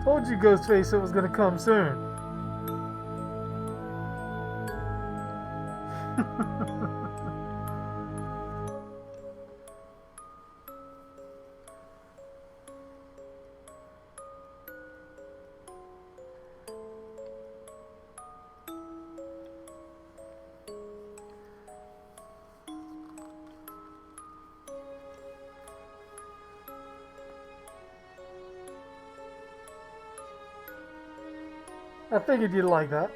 Told you, Ghostface, it was gonna come soon. I figured you'd like that.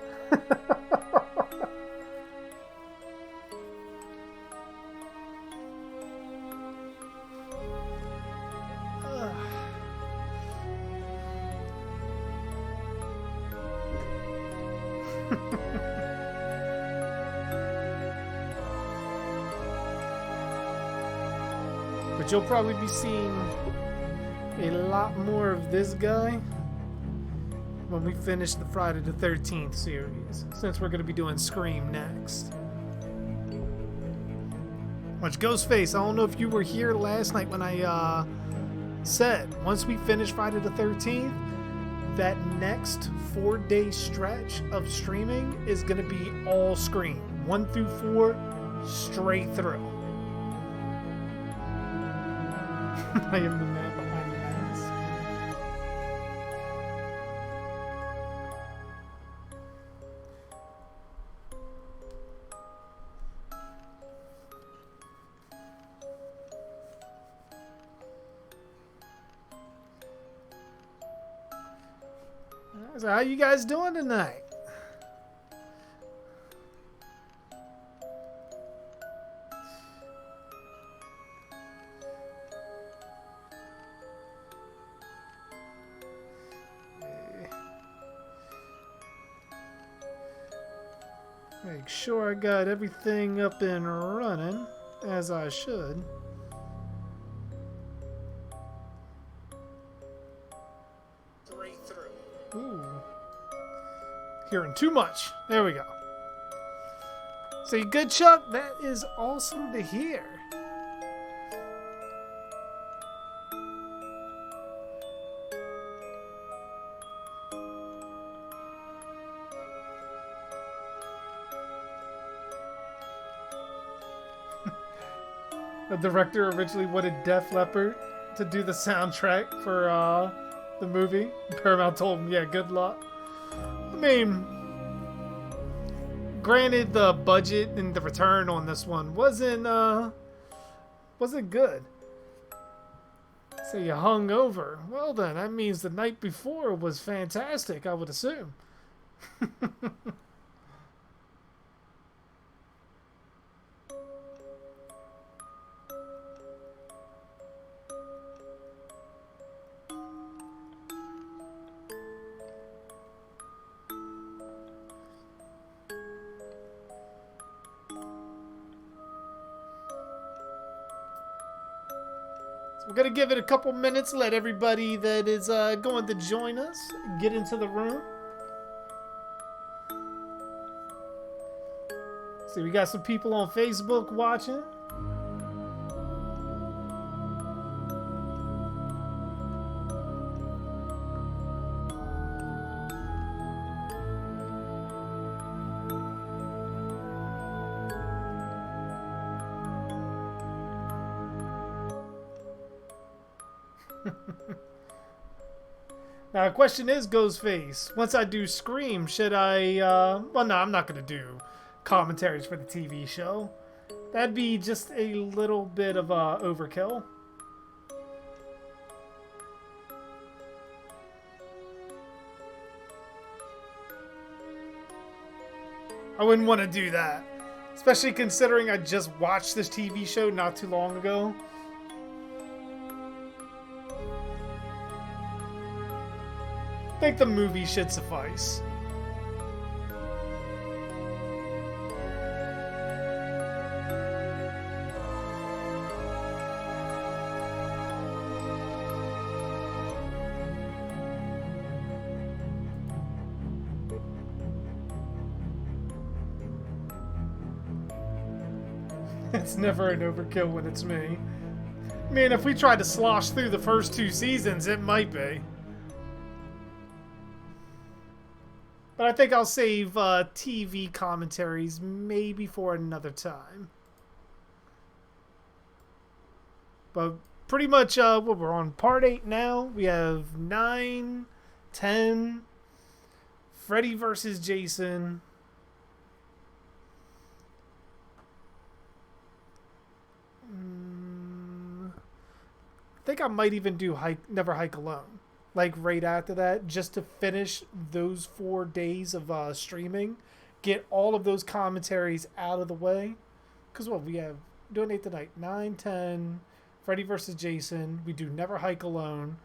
But you'll probably be seeing a lot more of this guy when we finish the Friday the 13th series, since we're going to be doing Scream next. Which, Ghostface, I don't know if you were here last night when I said, once we finish Friday the 13th, that next 4-day stretch of streaming is going to be all Scream. 1 through 4, straight through. I am the man behind the mask. So how you guys doing tonight? Make sure I got everything up and running as I should. Ooh. Hearing too much. There we go. So you good, Chuck? That is awesome to hear. The director originally wanted Def Leppard to do the soundtrack for the movie. Paramount told him, yeah, good luck. I mean, granted, the budget and the return on this one wasn't good. So you hung over. Well then, that means the night before was fantastic, I would assume. We're going to give it a couple minutes, let everybody that is going to join us get into the room. See, we got some people on Facebook watching. Now, the question is, Ghostface, once I do Scream, should I, well, no, I'm not going to do commentaries for the TV show. That'd be just a little bit of overkill. I wouldn't want to do that. Especially considering I just watched this TV show not too long ago. I think the movie should suffice. It's never an overkill when it's me. I mean, if we tried to slosh through the first 2 seasons, it might be. But I think I'll save TV commentaries maybe for another time. But pretty much, we're on part 8 now. We have 9, 10, Freddy versus Jason. I think I might even do Never Hike Alone. Like right after that, just to finish those 4 days of streaming. Get all of those commentaries out of the way. Because what, we have donate tonight 9, 10, Freddy versus Jason. We do Never Hike Alone.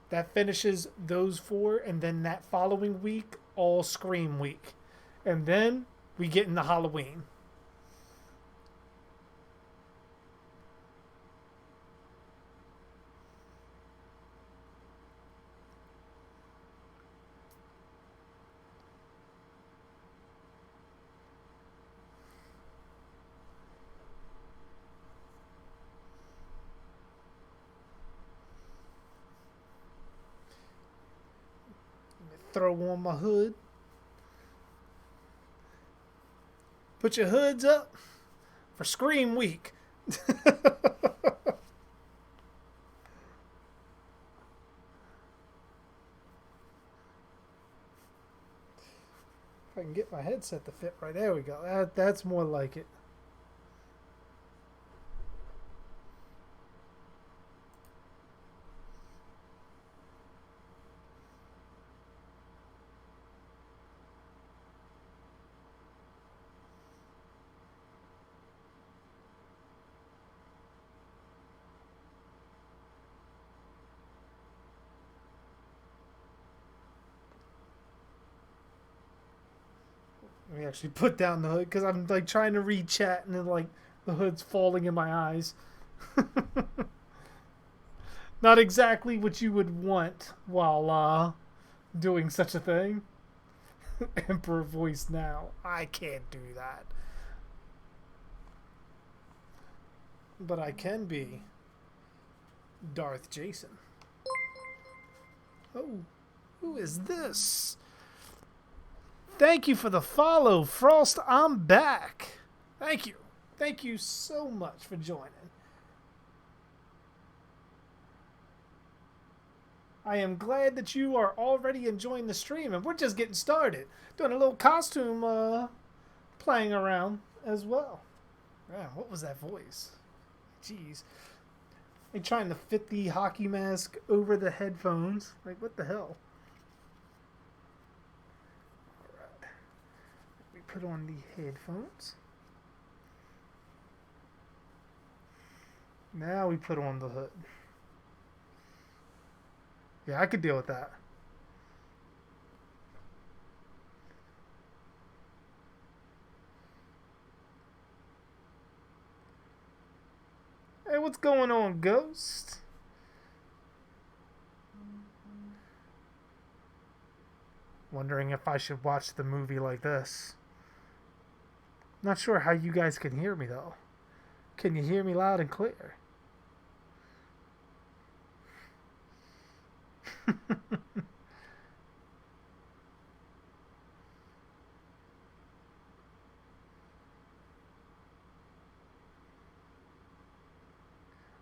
That finishes those 4, and then that following week, all Scream week. And then we get into Halloween. Throw on my hood. Put your hoods up for Scream Week. If I can get my headset to fit right, there we go. That's more like it. Let me actually put down the hood because I'm like trying to read chat and then like the hood's falling in my eyes. Not exactly what you would want while doing such a thing. Emperor voice now. I can't do that. But I can be Darth Jason. Oh, who is this? Thank you for the follow, Frost. I'm back. Thank you. Thank you so much for joining. I am glad that you are already enjoying the stream, and we're just getting started. Doing a little costume playing around as well. Wow, what was that voice? Jeez. Like trying to fit the hockey mask over the headphones. Like, what the hell? Put on the headphones. Now we put on the hood. Yeah, I could deal with that. Hey, what's going on, Ghost? Wondering if I should watch the movie like this. Not sure how you guys can hear me, though. Can you hear me loud and clear?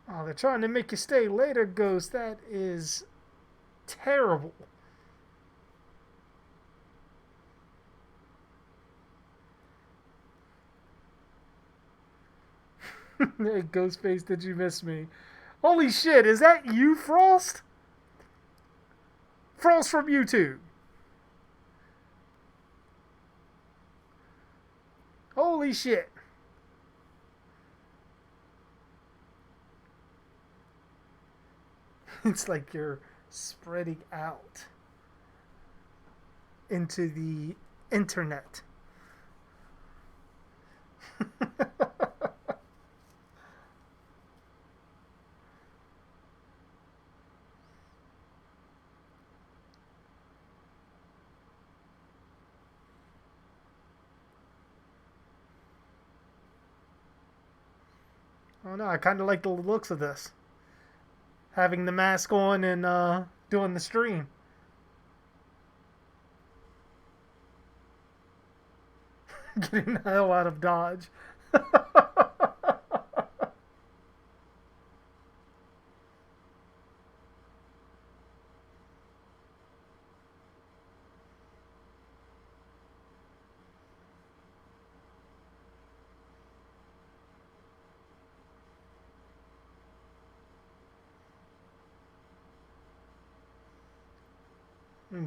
Oh, they're trying to make you stay later, Ghost. That is terrible. Hey, Ghostface, did you miss me? Holy shit, is that you, Frost? Frost from YouTube. Holy shit. It's like you're spreading out into the internet. I don't know. I kind of like the looks of this. Having the mask on and doing the stream. Getting the hell out of Dodge.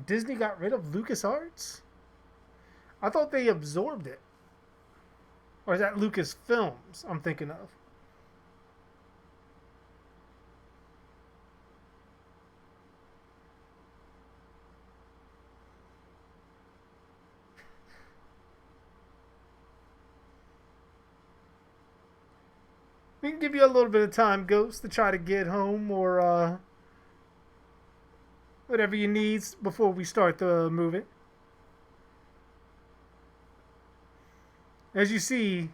Disney got rid of LucasArts? I thought they absorbed it. Or is that Lucasfilms I'm thinking of? We can give you a little bit of time, Ghost, to try to get home or whatever you need before we start the movie. As you see,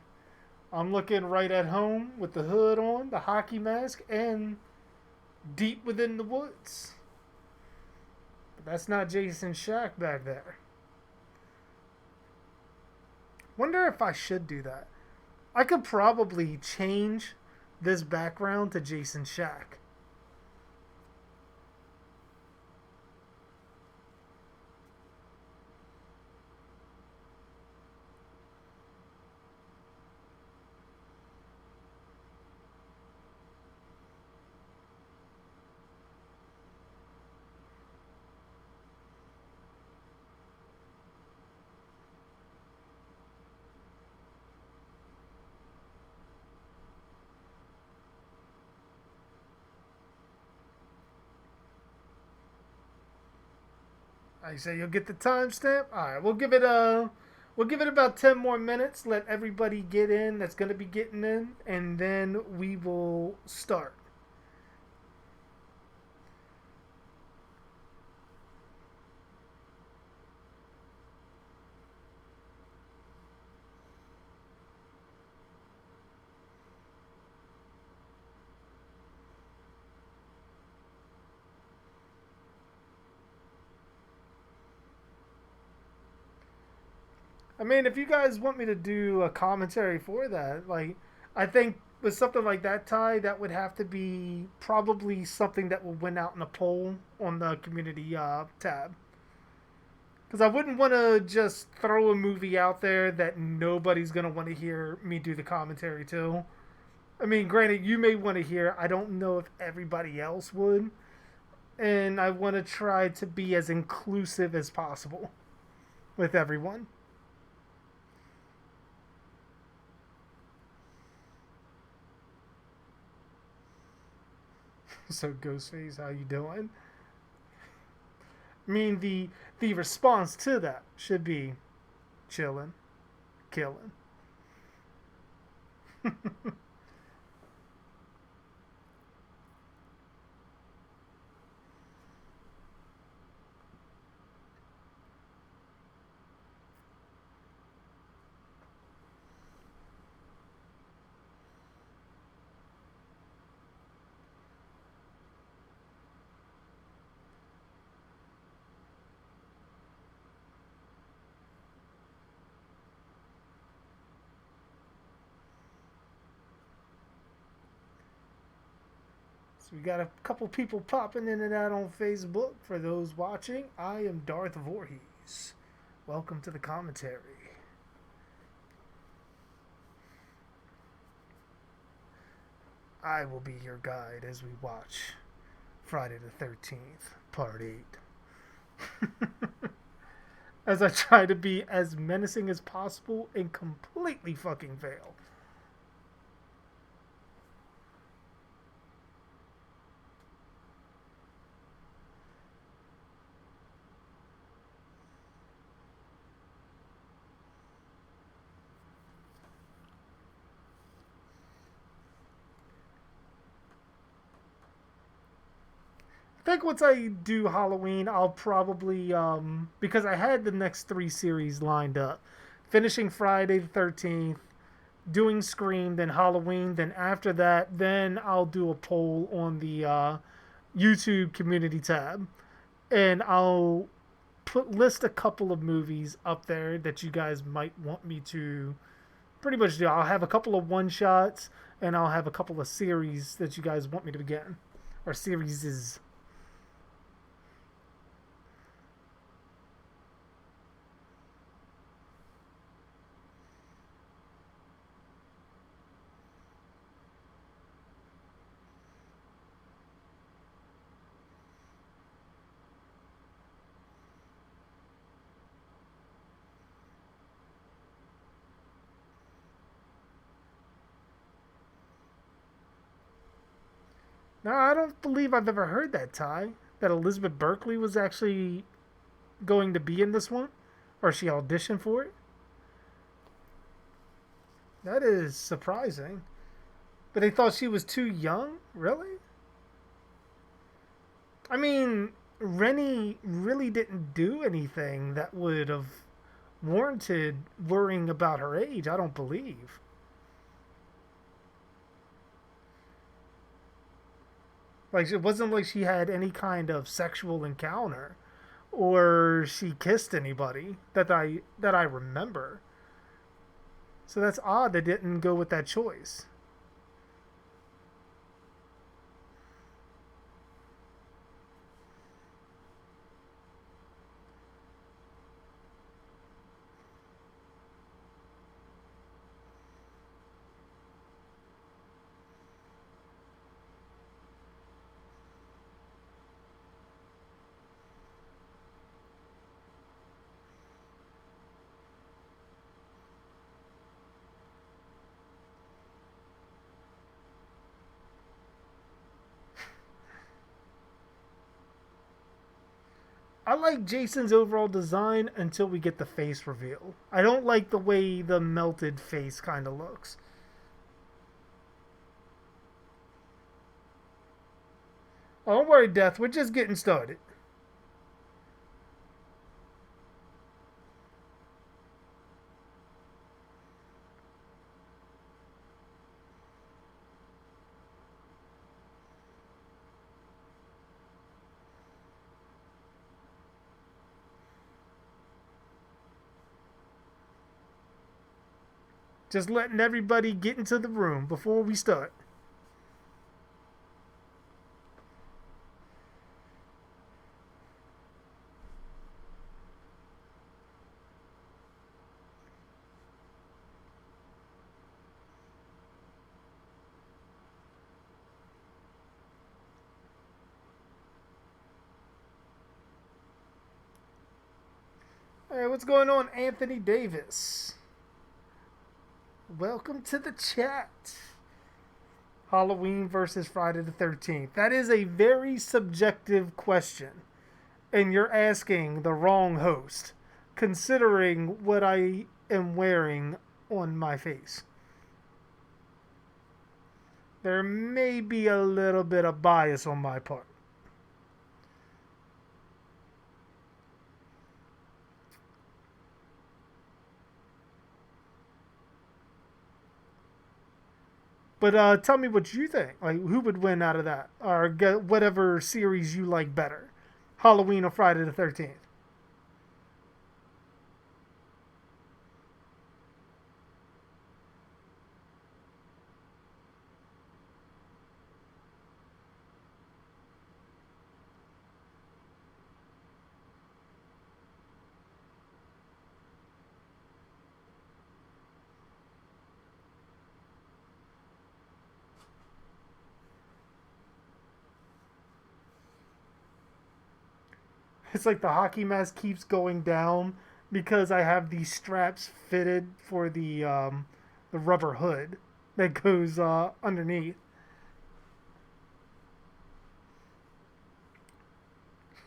I'm looking right at home with the hood on, the hockey mask, and deep within the woods. But that's not Jason Shack back there. Wonder if I should do that. I could probably change this background to Jason Shack. I say you'll get the timestamp. All right, we'll give it about 10 more minutes. Let everybody get in that's going to be getting in, and then we will start. I mean, if you guys want me to do a commentary for that, like, I think with something like that, Ty, that would have to be probably something that will win out in a poll on the community tab. Because I wouldn't want to just throw a movie out there that nobody's going to want to hear me do the commentary to. I mean, granted, you may want to hear. I don't know if everybody else would. And I want to try to be as inclusive as possible with everyone. So Ghostface, how you doing? I mean, the response to that should be chilling, killing. So we got a couple people popping in and out on Facebook. For those watching, I am Darth Voorhees. Welcome to the commentary. I will be your guide as we watch Friday the 13th, Part 8. As I try to be as menacing as possible and completely fucking fail. I think once I do Halloween, I'll probably, because I had the next 3 series lined up. Finishing Friday the 13th, doing Scream, then Halloween, then after that, then I'll do a poll on the YouTube community tab, and I'll list a couple of movies up there that you guys might want me to pretty much do. I'll have a couple of one shots, and I'll have a couple of series that you guys want me to begin, or series is. No, I don't believe I've ever heard that, Ty. That Elizabeth Berkley was actually going to be in this one, or she auditioned for it. That is surprising. But they thought she was too young? Really? I mean, Rennie really didn't do anything that would have warranted worrying about her age, I don't believe. Like, it wasn't like she had any kind of sexual encounter or she kissed anybody that I remember. So that's odd they didn't go with that choice. I like Jason's overall design until we get the face reveal. I don't like the way the melted face kind of looks. Oh, don't worry, Death. We're just getting started. Just letting everybody get into the room before we start. Hey, what's going on, Anthony Davis? Welcome to the chat. Halloween versus Friday the 13th. That is a very subjective question. And you're asking the wrong host, considering what I am wearing on my face. There may be a little bit of bias on my part. But tell me what you think. Like, who would win out of that, or get whatever series you like better, Halloween or Friday the 13th? It's like the hockey mask keeps going down because I have these straps fitted for the rubber hood that goes underneath.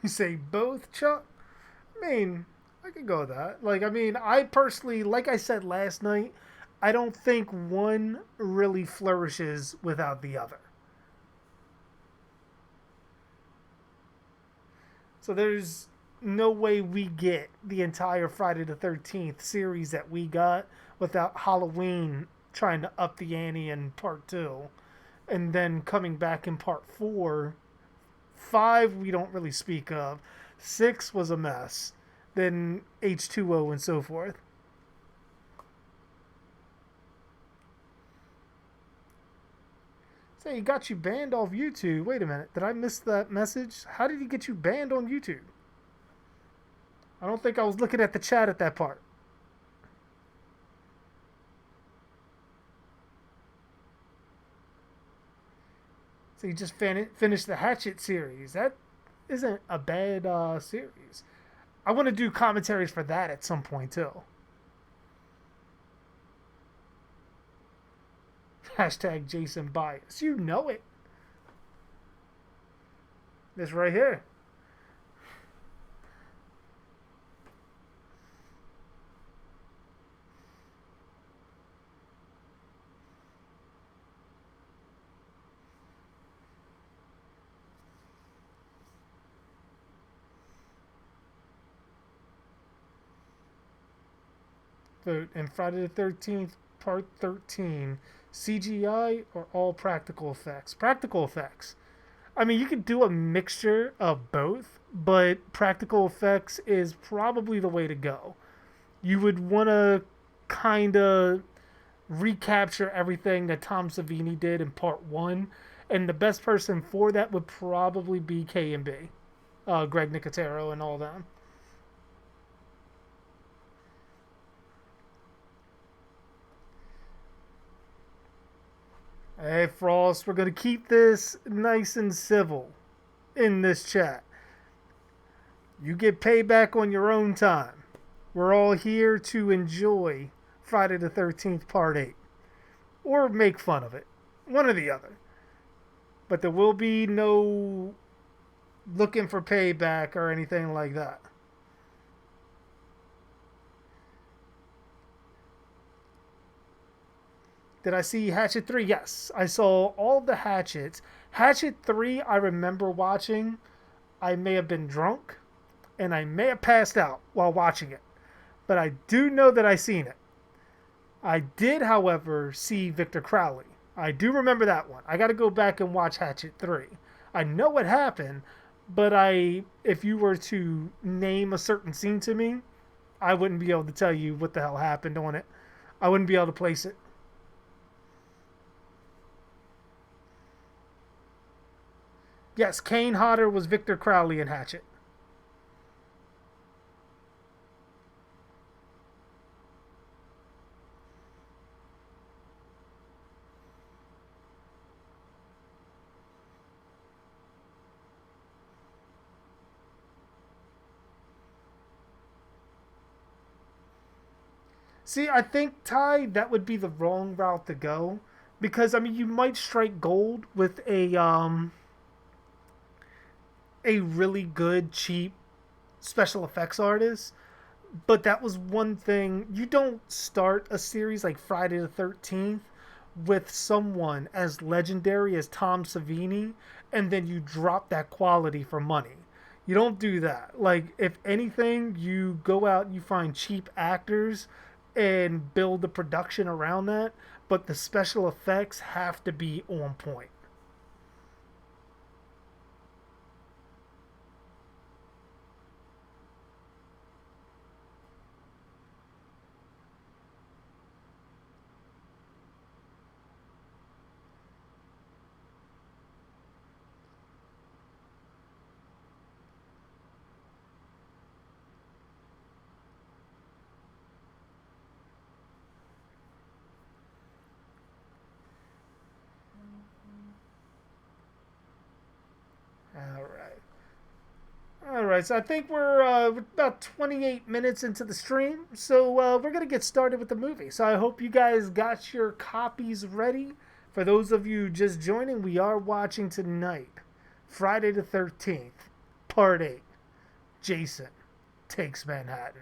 You say both, Chuck? I mean, I could go with that. Like, I mean, I personally, like I said last night, I don't think one really flourishes without the other. So there's no way we get the entire Friday the 13th series that we got without Halloween trying to up the ante in part two, and then coming back in part four. Five, we don't really speak of. Six was a mess. Then H2O and so forth. Say, he got you banned off YouTube. Wait a minute. Did I miss that message? How did he get you banned on YouTube? I don't think I was looking at the chat at that part. So you just finished the Hatchet series. That isn't a bad series. I want to do commentaries for that at some point too. Hashtag Jason Bias. You know it. This right here. Vote and Friday the 13th, Part 13. CGI or all practical effects? Practical effects. I mean, you could do a mixture of both, but practical effects is probably the way to go. You would want to kind of recapture everything that Tom Savini did in part one, and the best person for that would probably be K&B, Greg Nicotero and all them. Hey, Frost, we're going to keep this nice and civil in this chat. You get payback on your own time. We're all here to enjoy Friday the 13th Part 8. Or make fun of it. One or the other. But there will be no looking for payback or anything like that. Did I see Hatchet 3? Yes. I saw all the Hatchets. Hatchet 3, I remember watching. I may have been drunk, and I may have passed out while watching it. But I do know that I seen it. I did, however, see Victor Crowley. I do remember that one. I got to go back and watch Hatchet 3. I know what happened, but if you were to name a certain scene to me, I wouldn't be able to tell you what the hell happened on it. I wouldn't be able to place it. Yes, Kane Hodder was Victor Crowley in Hatchet. See, I think, Ty, that would be the wrong route to go. Because, I mean, you might strike gold with a really good, cheap special effects artist. But that was one thing. You don't start a series like Friday the 13th with someone as legendary as Tom Savini and then you drop that quality for money. You don't do that. Like, if anything, you go out and you find cheap actors and build the production around that, but the special effects have to be on point. All right. All right, so I think we're about 28 minutes into the stream, so we're going to get started with the movie. So I hope you guys got your copies ready. For those of you just joining, we are watching tonight Friday the 13th, Part 8. Jason Takes Manhattan.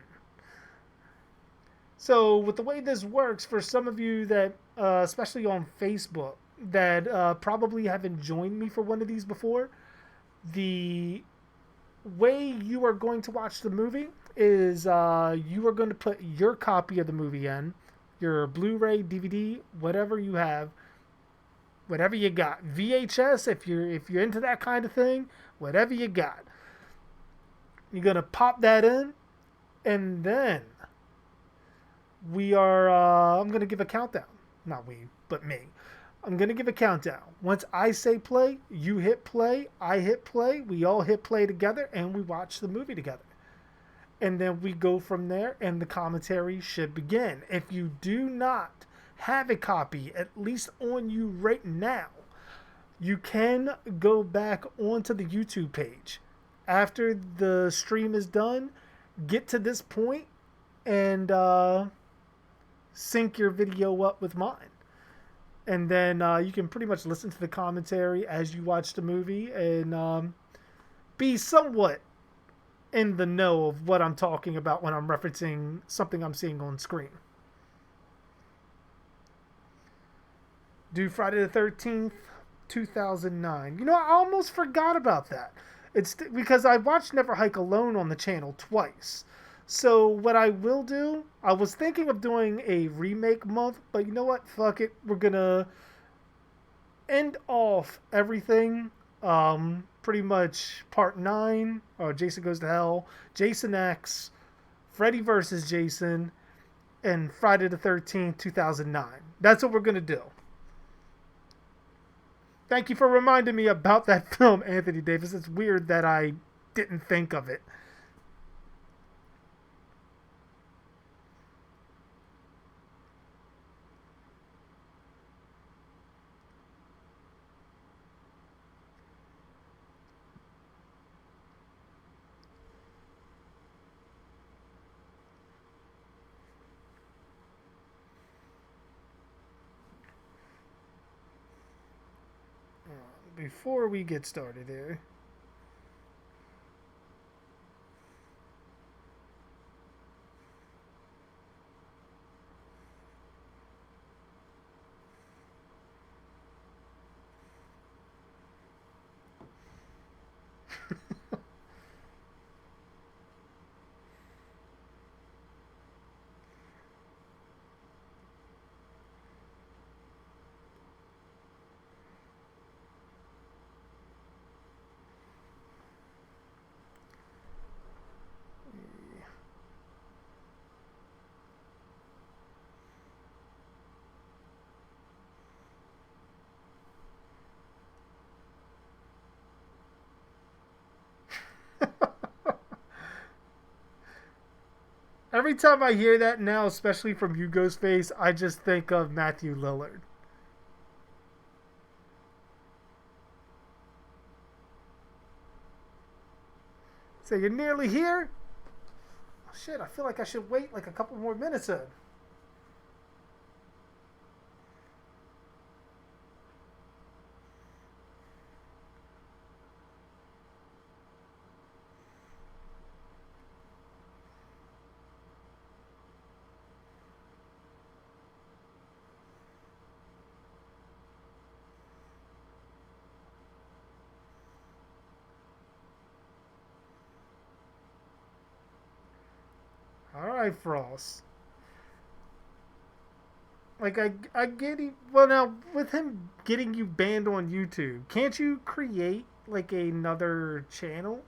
So with the way this works, for some of you that, especially on Facebook, that probably haven't joined me for one of these before, the way you are going to watch the movie is you are going to put your copy of the movie in, your Blu-ray, DVD, whatever you have, whatever you got. VHS, if you're into that kind of thing, whatever you got. You're gonna pop that in, and then we are. I'm gonna give a countdown. Not we, but me. I'm gonna give a countdown. Once I say play, you hit play, I hit play, we all hit play together, and we watch the movie together. And then we go from there, and the commentary should begin. If you do not have a copy, at least on you right now, you can go back onto the YouTube page. After the stream is done, get to this point and sync your video up with mine. And then you can pretty much listen to the commentary as you watch the movie and be somewhat in the know of what I'm talking about when I'm referencing something I'm seeing on screen. Do Friday the 13th, 2009. You know, I almost forgot about that. It's because I watched Never Hike Alone on the channel twice. So what I will do, I was thinking of doing a remake month, but you know what? Fuck it. We're gonna end off everything. Pretty much part 9, or Jason Goes to Hell, Jason X, Freddy vs. Jason, and Friday the 13th, 2009. That's what we're gonna do. Thank you for reminding me about that film, Anthony Davis. It's weird that I didn't think of it. Before we get started here, every time I hear that now, especially from Hugo's face, I just think of Matthew Lillard. So you're nearly here? Oh, shit, I feel like I should wait like a couple more minutes in. Alright, Frost. Like, I get it. Well, now, with him getting you banned on YouTube, can't you create, like, another channel?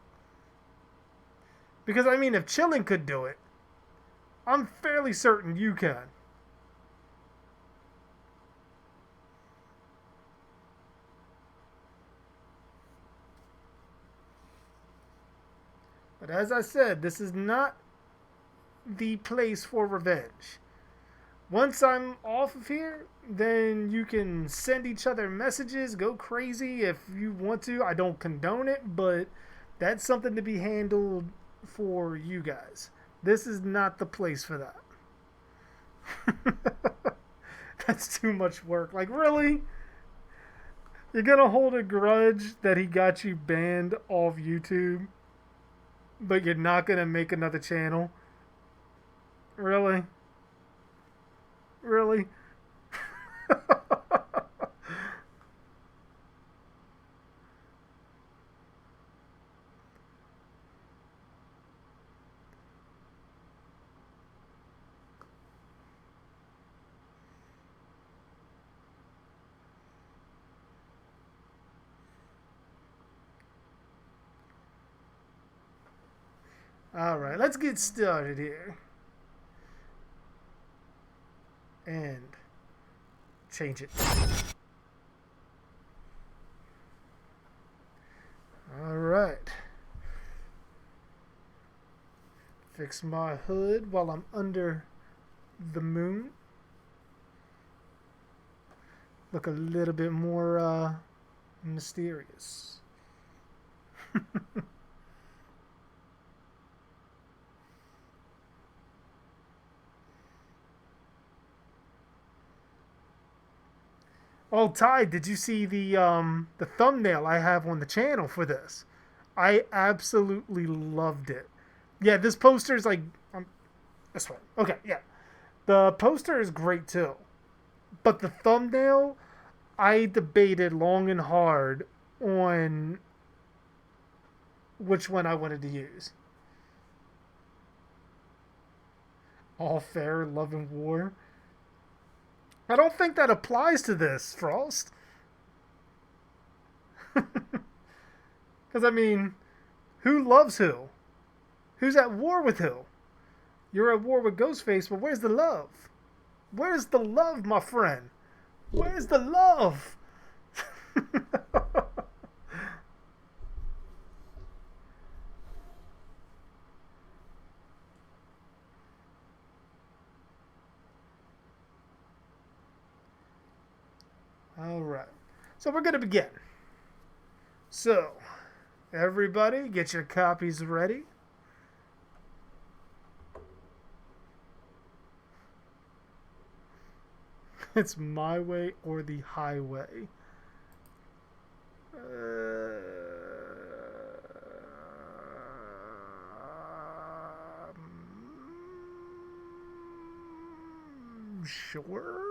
Because, I mean, if Chillin' could do it, I'm fairly certain you can. But as I said, this is not the place for revenge. Once I'm off of here, then you can send each other messages, go crazy if you want to. I don't condone it, but that's something to be handled for you guys. This is not the place for that. That's too much work. Like, really? You're gonna hold a grudge that he got you banned off YouTube, but you're not gonna make another channel? Really? Really? All right, let's get started here. And change it. All right. Fix my hood while I'm under the moon. Look a little bit more mysterious. Oh, Ty, did you see the thumbnail I have on the channel for this? I absolutely loved it. Yeah, this poster is like this one. Okay, yeah. The poster is great too. But the thumbnail, I debated long and hard on which one I wanted to use. All fair, love and war. I don't think that applies to this, Frost. Because, I mean, who loves who? Who's at war with who? You're at war with Ghostface, but where's the love? Where's the love, my friend? Where's the love? All right. So we're going to begin. So, everybody, get your copies ready. It's my way or the highway. Sure.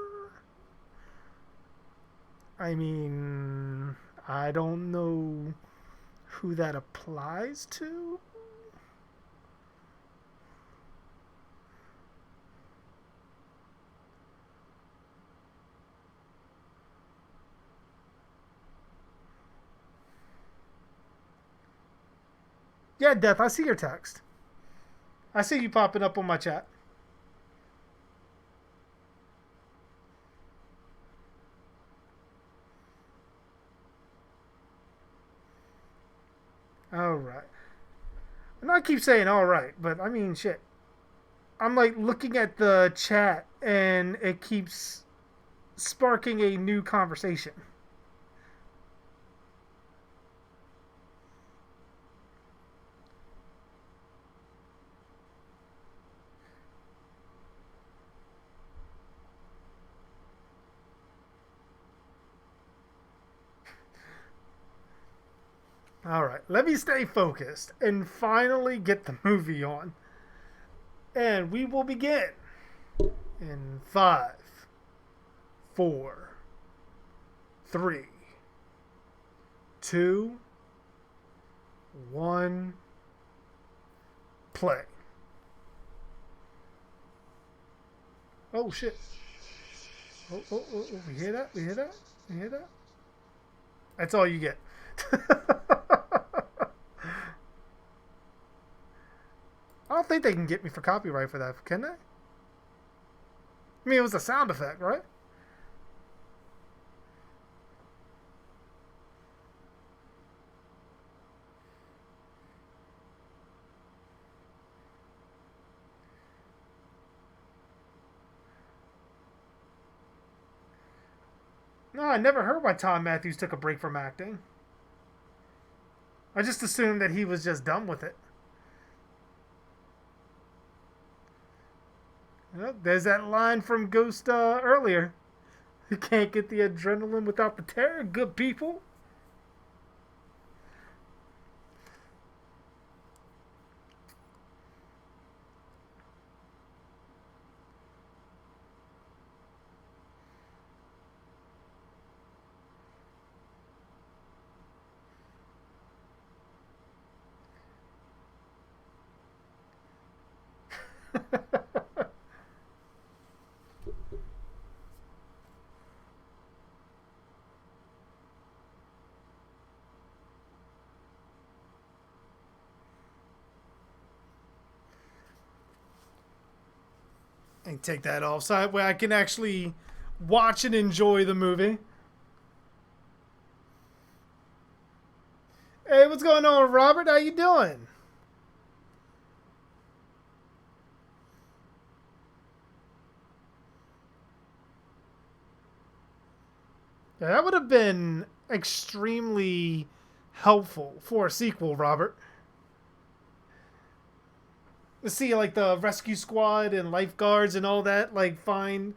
I mean, I don't know who that applies to. Yeah, Death, I see your text. I see you popping up on my chat. Alright. And I keep saying alright, but I mean, shit. I'm like looking at the chat and it keeps sparking a new conversation. Alright, let me stay focused and finally get the movie on. And we will begin in 5, 4, 3, 2, 1, play. Oh shit. Oh, we hear that? We hear that? We hear that? That's all you get. I don't think they can get me for copyright for that, can they? I mean, it was a sound effect, right? No, I never heard why Tom Matthews took a break from acting. I just assumed that he was just done with it. Well, there's that line from Ghost earlier. You can't get the adrenaline without the terror, good people. And take that off so that way I can actually watch and enjoy the movie. Hey, what's going on, Robert? How you doing? Yeah, that would have been extremely helpful for a sequel, Robert. To see like the rescue squad and lifeguards and all that like find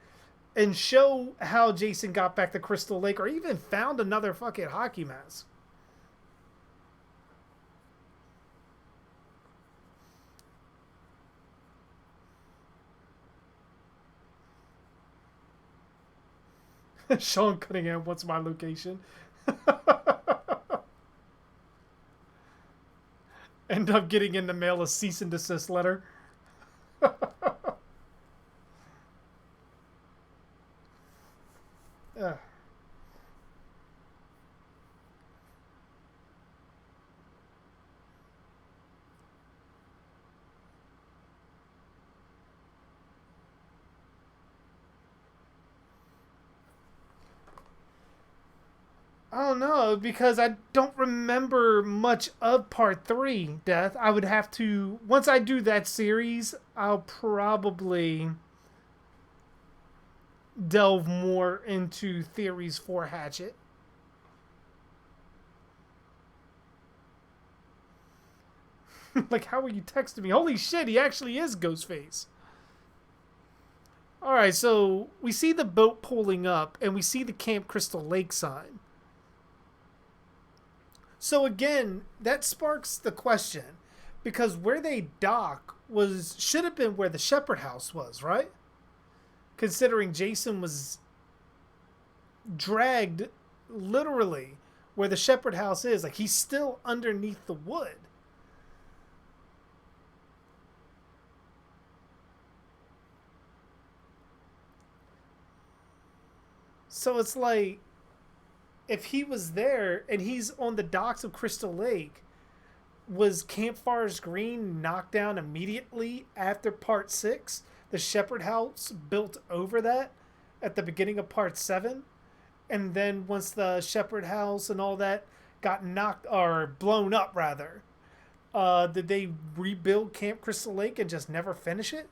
and show how Jason got back to Crystal Lake or even found another fucking hockey mask. Sean Cunningham, what's my location? End up getting in the mail a cease and desist letter. Uh, I don't know because I don't remember much of part three. Death. I would have to once I do that series. I'll probably delve more into theories for Hatchet. Like, how are you texting me? Holy shit, he actually is Ghostface. All right, so we see the boat pulling up, and we see the Camp Crystal Lake sign. So again, that sparks the question because where they dock was should have been where the Shepherd House was, right? Considering Jason was dragged literally where the Shepherd House is, like he's still underneath the wood. So it's like if he was there and he's on the docks of Crystal Lake, was Campfire's Green knocked down immediately after part six? The Shepherd House built over that at the beginning of part seven, and then once the Shepherd House and all that got knocked or blown up, rather, did they rebuild Camp Crystal Lake and just never finish it?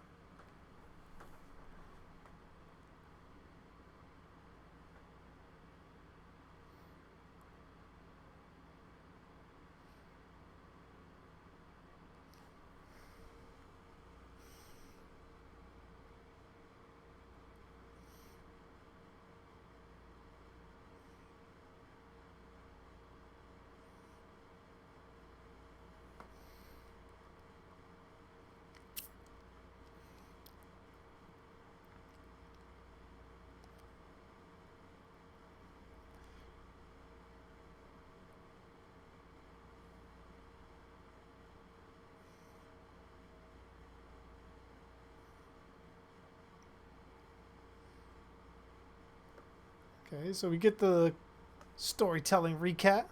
Okay, so we get the storytelling recap.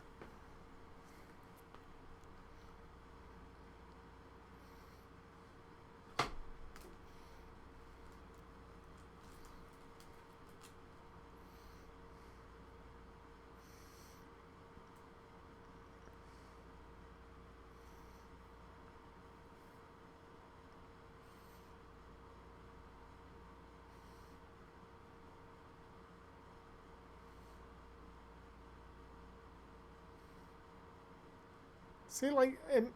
See, like, and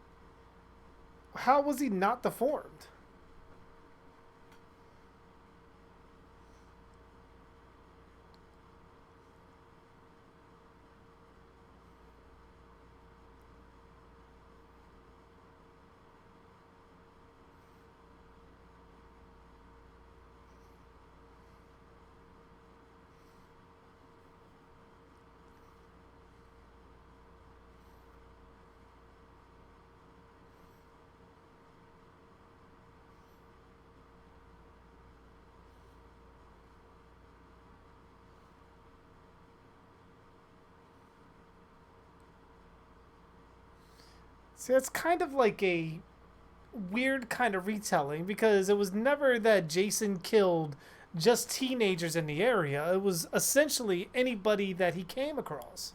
how was he not deformed? See, it's kind of like a weird kind of retelling because it was never that Jason killed just teenagers in the area. It was essentially anybody that he came across.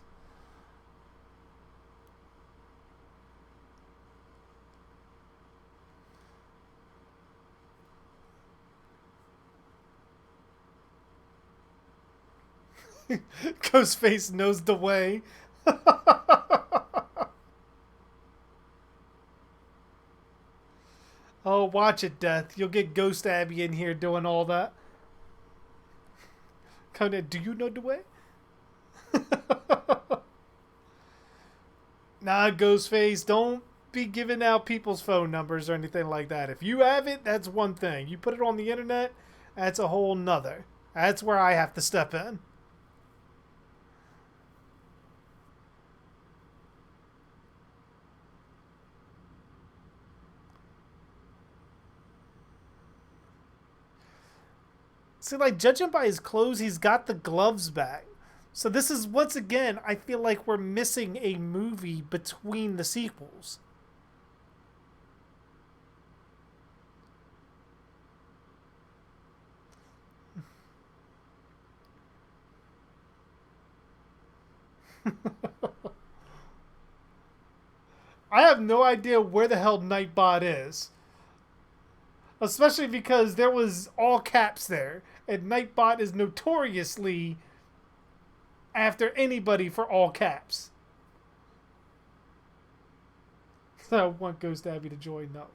Ghostface knows the way. Oh, watch it, Death. You'll get Ghost Abby in here doing all that. Conan, do you know the way? Nah, Ghostface, don't be giving out people's phone numbers or anything like that. If you have it, that's one thing. You put it on the internet, that's a whole nother. That's where I have to step in. See, like, judging by his clothes, he's got the gloves back. So this is, once again, I feel like we're missing a movie between the sequels. I have no idea where the hell Nightbot is. Especially because there was all caps there. And Nightbot is notoriously after anybody for all caps. So I want Ghost Abby to join. No.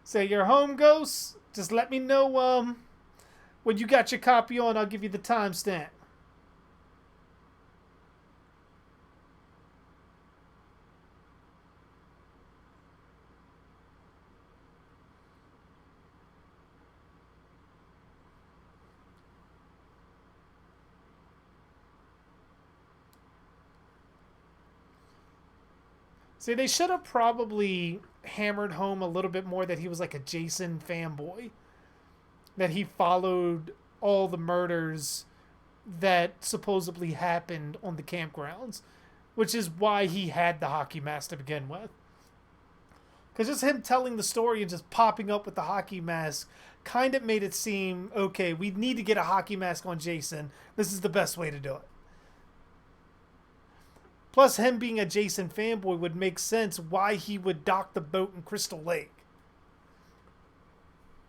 Say you're home, Ghost. Just let me know when you got your copy on. I'll give you the timestamp. See, they should have probably hammered home a little bit more that he was like a Jason fanboy. That he followed all the murders that supposedly happened on the campgrounds. Which is why he had the hockey mask to begin with. Because just him telling the story and just popping up with the hockey mask kind of made it seem, okay, we need to get a hockey mask on Jason. This is the best way to do it. Plus, him being a Jason fanboy would make sense why he would dock the boat in Crystal Lake.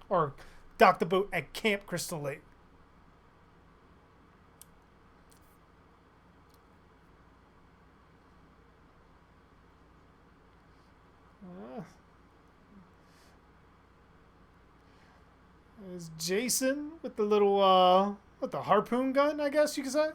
Or dock the boat at Camp Crystal Lake. There's Jason with the little, with the harpoon gun, I guess you could say.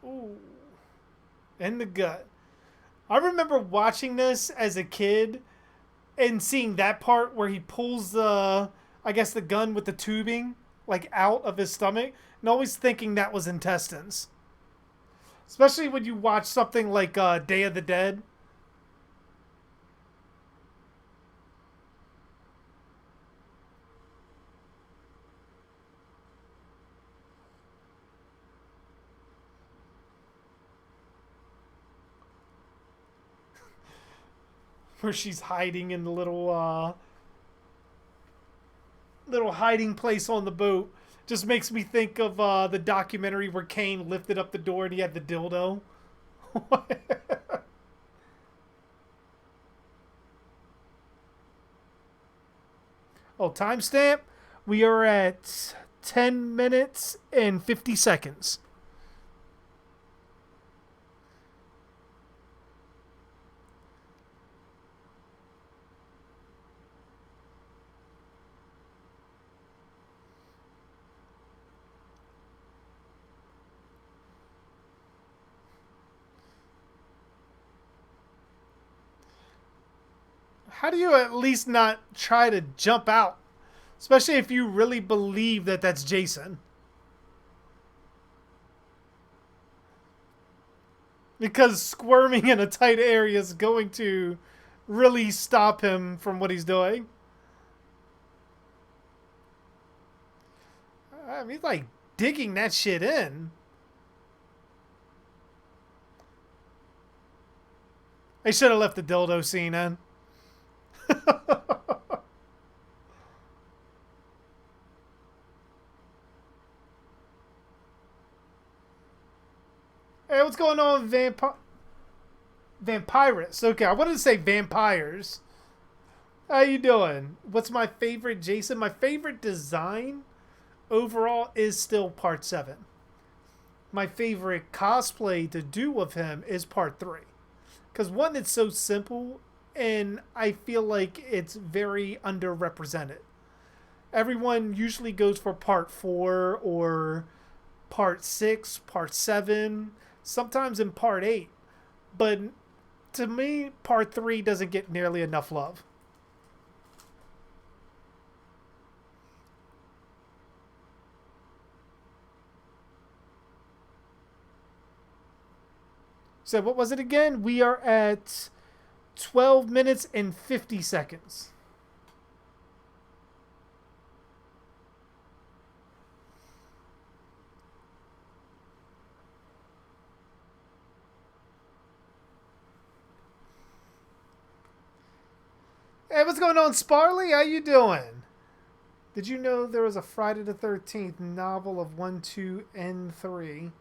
Ooh. In the gut. I remember watching this as a kid and seeing that part where he pulls the, I guess, the gun with the tubing, like, out of his stomach, and always thinking that was intestines. Especially when you watch something like Day of the Dead. Where she's hiding in the little hiding place on the boat. Just makes me think of the documentary where Kane lifted up the door and he had the dildo. Oh, timestamp. We are at 10 minutes and 50 seconds. How do you at least not try to jump out? Especially if you really believe that that's Jason. Because squirming in a tight area is going to really stop him from what he's doing. I mean, he's like digging that shit in. They should have left the dildo scene in. Hey, what's going on, vampires? Okay, I wanted to say vampires. How you doing? What's my favorite Jason? My favorite design overall is still part 7. My favorite cosplay to do of him is part 3. Because one, it's so simple, and I feel like it's very underrepresented. Everyone usually goes for part 4 or part 6, part 7, sometimes in part 8. But to me, part 3 doesn't get nearly enough love. So what was it again? We are at 12 minutes and 50 seconds. Hey, what's going on, Sparley? How you doing? Did you know there was a Friday the 13th novel of 1, 2, and 3?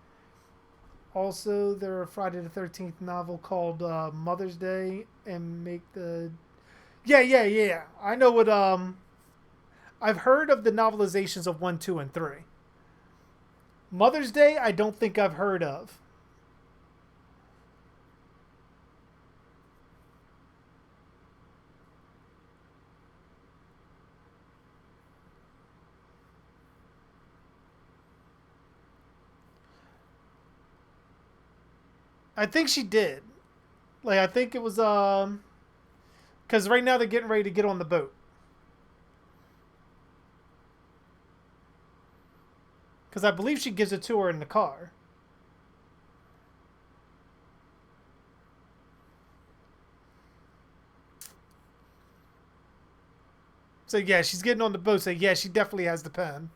Also, there a Friday the 13th novel called Mother's Day and Make the... Yeah. I know what... I've heard of the novelizations of 1, 2, and 3. Mother's Day, I don't think I've heard of. I think she did. Like, I think it was... Because right now they're getting ready to get on the boat. Because I believe she gives it to her in the car. So yeah, she's getting on the boat. So yeah, she definitely has the pen.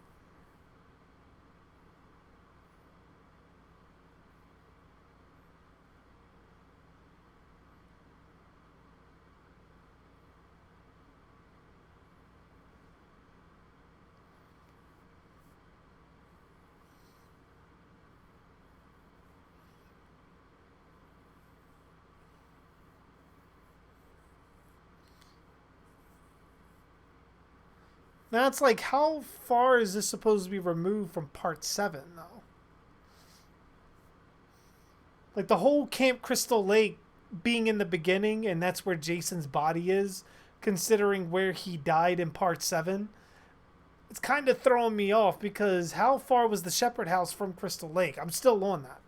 Now it's like, how far is this supposed to be removed from part 7, though? Like the whole Camp Crystal Lake being in the beginning, and that's where Jason's body is, considering where he died in part 7. It's kind of throwing me off because how far was the Shepherd House from Crystal Lake? I'm still on that.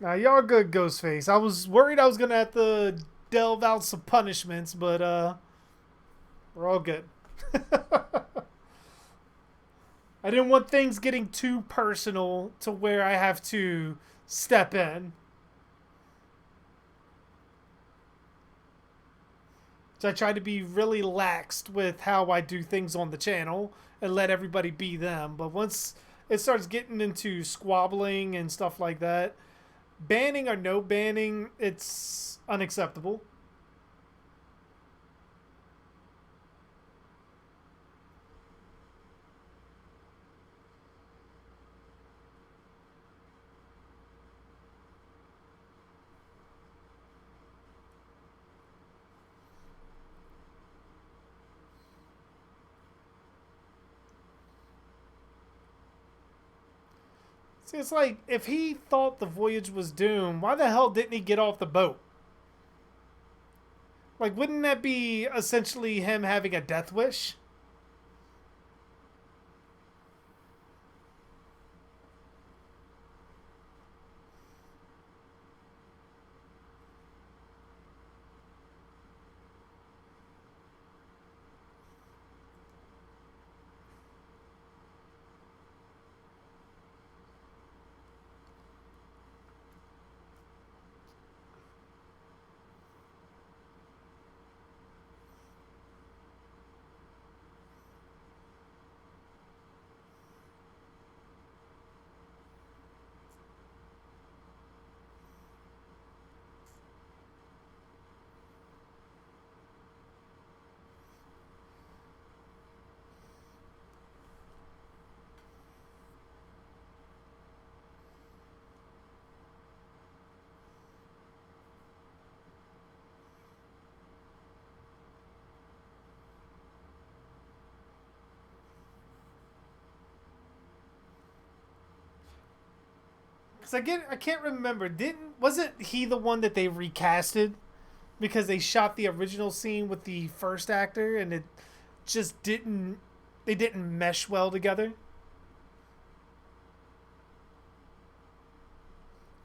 Now y'all good, Ghostface. I was worried I was gonna have to delve out some punishments, but we're all good. I didn't want things getting too personal to where I have to step in. So I try to be really laxed with how I do things on the channel and let everybody be them. But once it starts getting into squabbling and stuff like that, banning or no banning, it's unacceptable. See, it's like if he thought the voyage was doomed, why the hell didn't he get off the boat? Like, wouldn't that be essentially him having a death wish? Because I can't remember. Wasn't he the one that they recasted because they shot the original scene with the first actor and it just didn't they didn't mesh well together?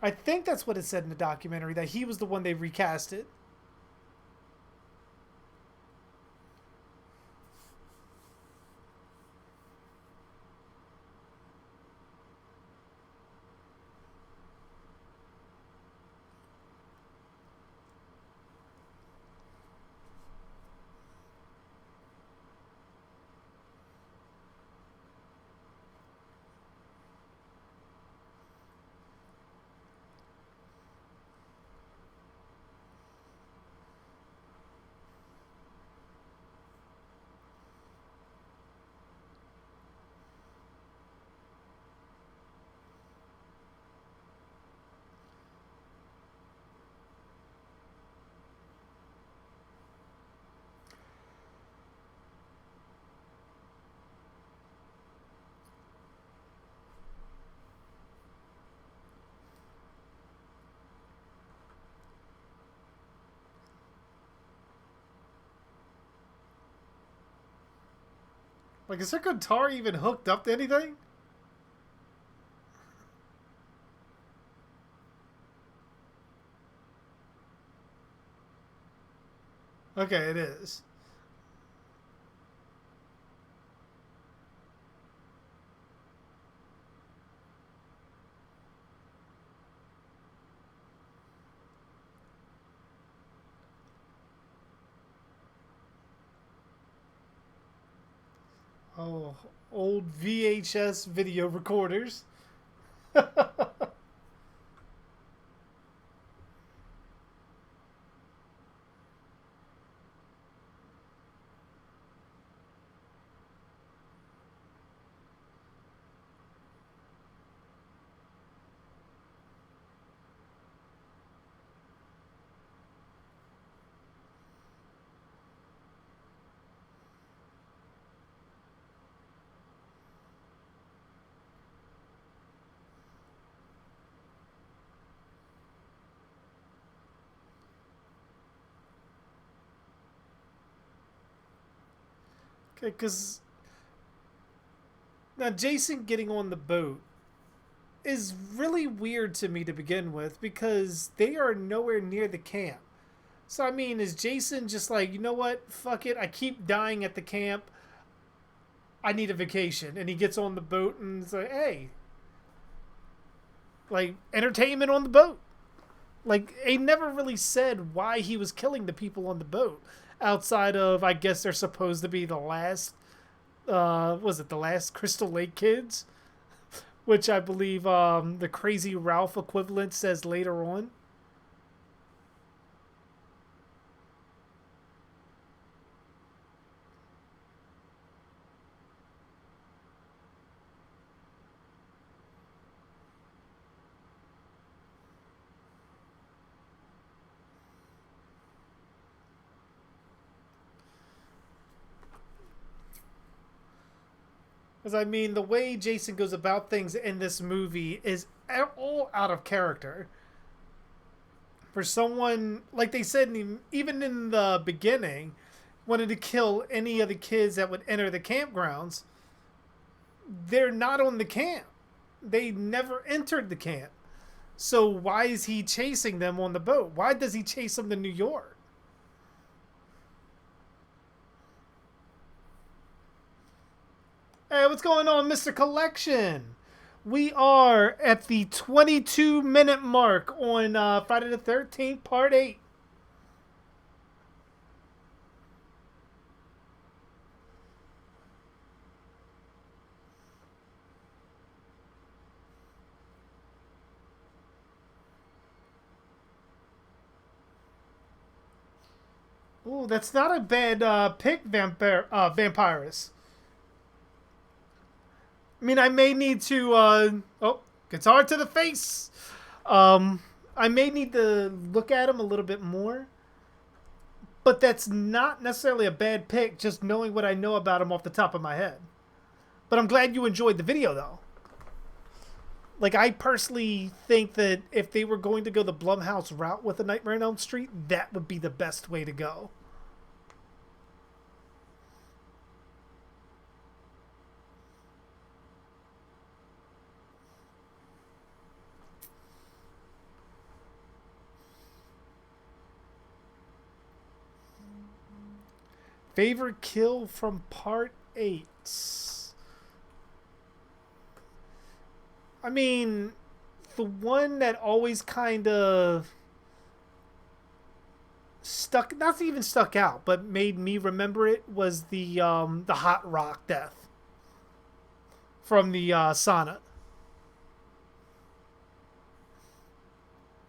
I think that's what it said in the documentary, that he was the one they recasted. Like, is her guitar even hooked up to anything? Okay, it is. Oh, old VHS video recorders. Okay, because now Jason getting on the boat is really weird to me to begin with because they are nowhere near the camp. So, I mean, is Jason just like, you know what? Fuck it. I keep dying at the camp. I need a vacation. And he gets on the boat and it's like, hey, like, entertainment on the boat. Like, he never really said why he was killing the people on the boat. Outside of, I guess they're supposed to be the last, was it the last Crystal Lake kids? Which I believe the Crazy Ralph equivalent says later on. Because I mean, the way Jason goes about things in this movie is all out of character. For someone, like they said, even in the beginning, wanted to kill any of the kids that would enter the campgrounds. They're not on the camp. They never entered the camp. So why is he chasing them on the boat? Why does he chase them to New York? Hey, what's going on, Mr. Collection? We are at the 22-minute mark on Friday the 13th, Part 8. Ooh, that's not a bad pick, Vampirus. I mean, I may need to. Oh, guitar to the face. I may need to look at him a little bit more, but that's not necessarily a bad pick. Just knowing what I know about him off the top of my head. But I'm glad you enjoyed the video, though. Like, I personally think that if they were going to go the Blumhouse route with A Nightmare on Elm Street, that would be the best way to go. Favorite kill from Part 8? I mean, the one that always kind of stuck, not even stuck out, but made me remember it was the hot rock death from the sauna.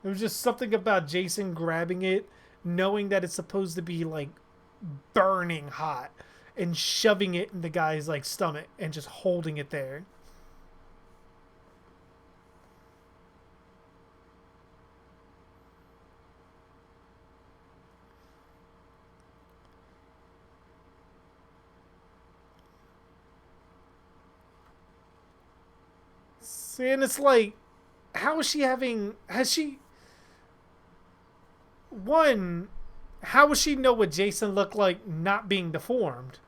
There was just something about Jason grabbing it, knowing that it's supposed to be like burning hot, and shoving it in the guy's like stomach and just holding it there. See, and it's like, how is she having? Has she? One, how would she know what Jason looked like not being deformed?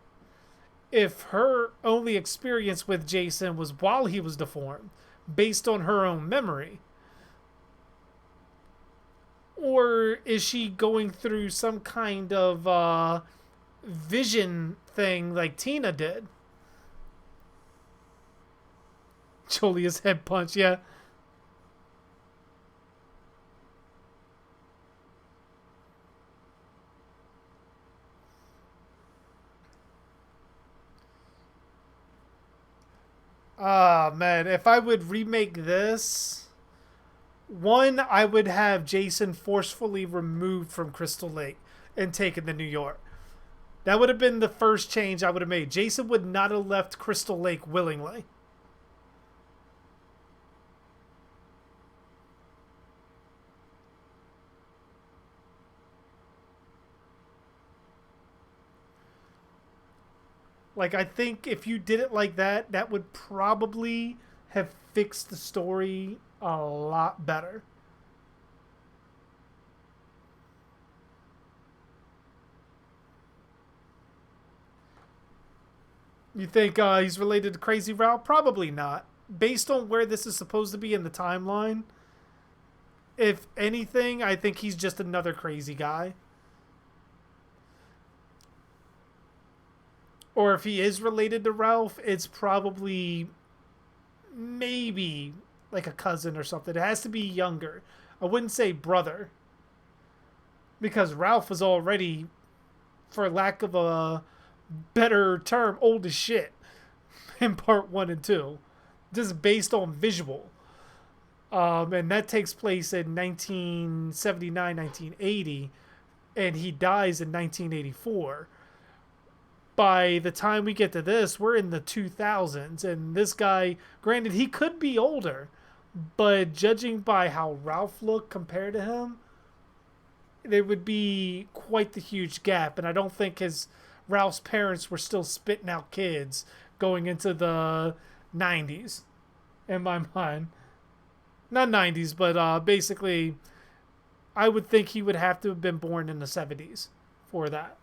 If her only experience with Jason was while he was deformed, based on her own memory? Or is she going through some kind of vision thing like Tina did? Julia's head punch, yeah. Ah, man, if I would remake this, one, I would have Jason forcefully removed from Crystal Lake and taken to New York. That would have been the first change I would have made. Jason would not have left Crystal Lake willingly. Like, I think if you did it like that, that would probably have fixed the story a lot better. You think he's related to Crazy Ralph? Probably not. Based on where this is supposed to be in the timeline, if anything, I think he's just another crazy guy. Or if he is related to Ralph, it's probably maybe like a cousin or something. It has to be younger. I wouldn't say brother. Because Ralph was already, for lack of a better term, old as shit in part 1 and 2. Just based on visual. And that takes place in 1979, 1980. And he dies in 1984. By the time we get to this, we're in the 2000s. And this guy, granted, he could be older. But judging by how Ralph looked compared to him, there would be quite the huge gap. And I don't think Ralph's parents were still spitting out kids going into the 90s in my mind. Not 90s, but basically, I would think he would have to have been born in the 70s for that.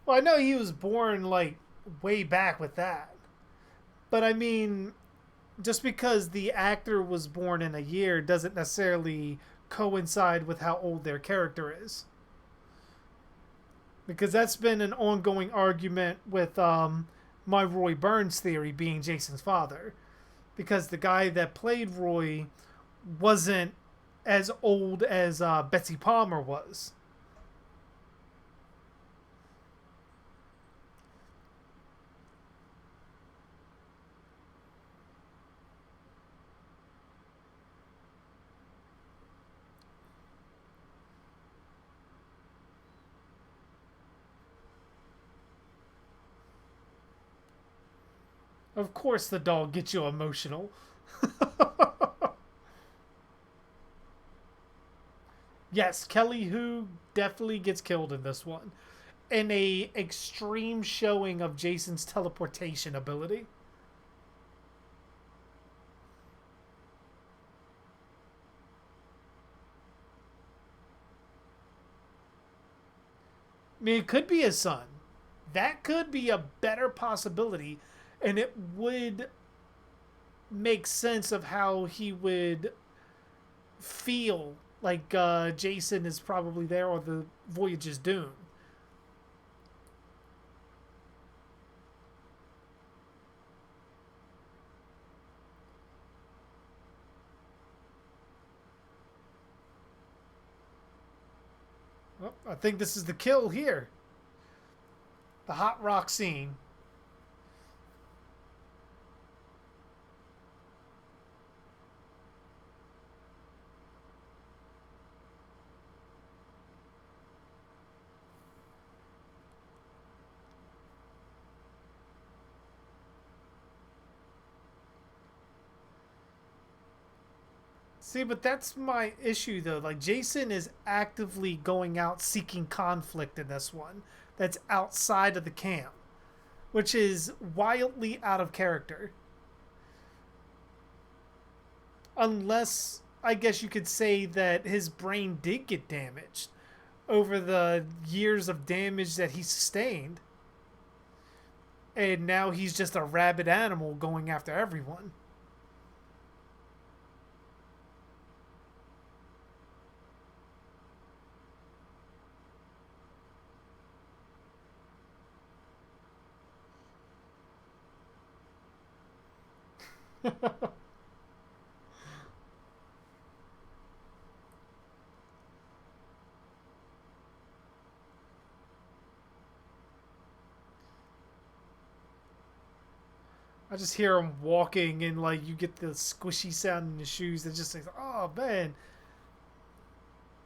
Well, I know he was born like way back with that. But I mean, just because the actor was born in a year doesn't necessarily coincide with how old their character is. Because that's been an ongoing argument with my Roy Burns theory being Jason's father. Because the guy that played Roy wasn't as old as Betsy Palmer was. Of course, the dog gets you emotional. Yes, Kelly Who definitely gets killed in this one. In a extreme showing of Jason's teleportation ability. I mean, it could be his son. That could be a better possibility, and it would make sense of how he would feel like Jason is probably there or the voyage is doomed. Well, I think this is the kill here. The hot rock scene. See, but that's my issue though. Like Jason is actively going out seeking conflict in this one. That's outside of the camp, which is wildly out of character. Unless I guess you could say that his brain did get damaged over the years of damage that he sustained. And now he's just a rabid animal going after everyone. I just hear him walking and like you get the squishy sound in his shoes. It just like, oh man,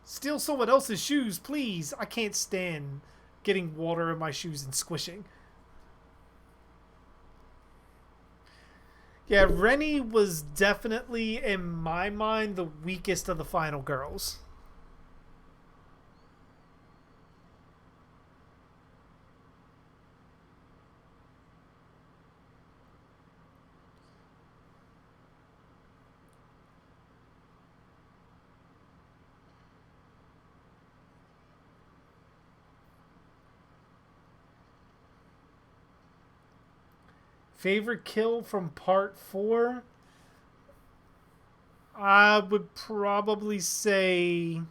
steal someone else's shoes, please. I can't stand getting water in my shoes and squishing. Yeah, Rennie was definitely, in my mind, the weakest of the final girls. Favorite kill from part four? I would probably say.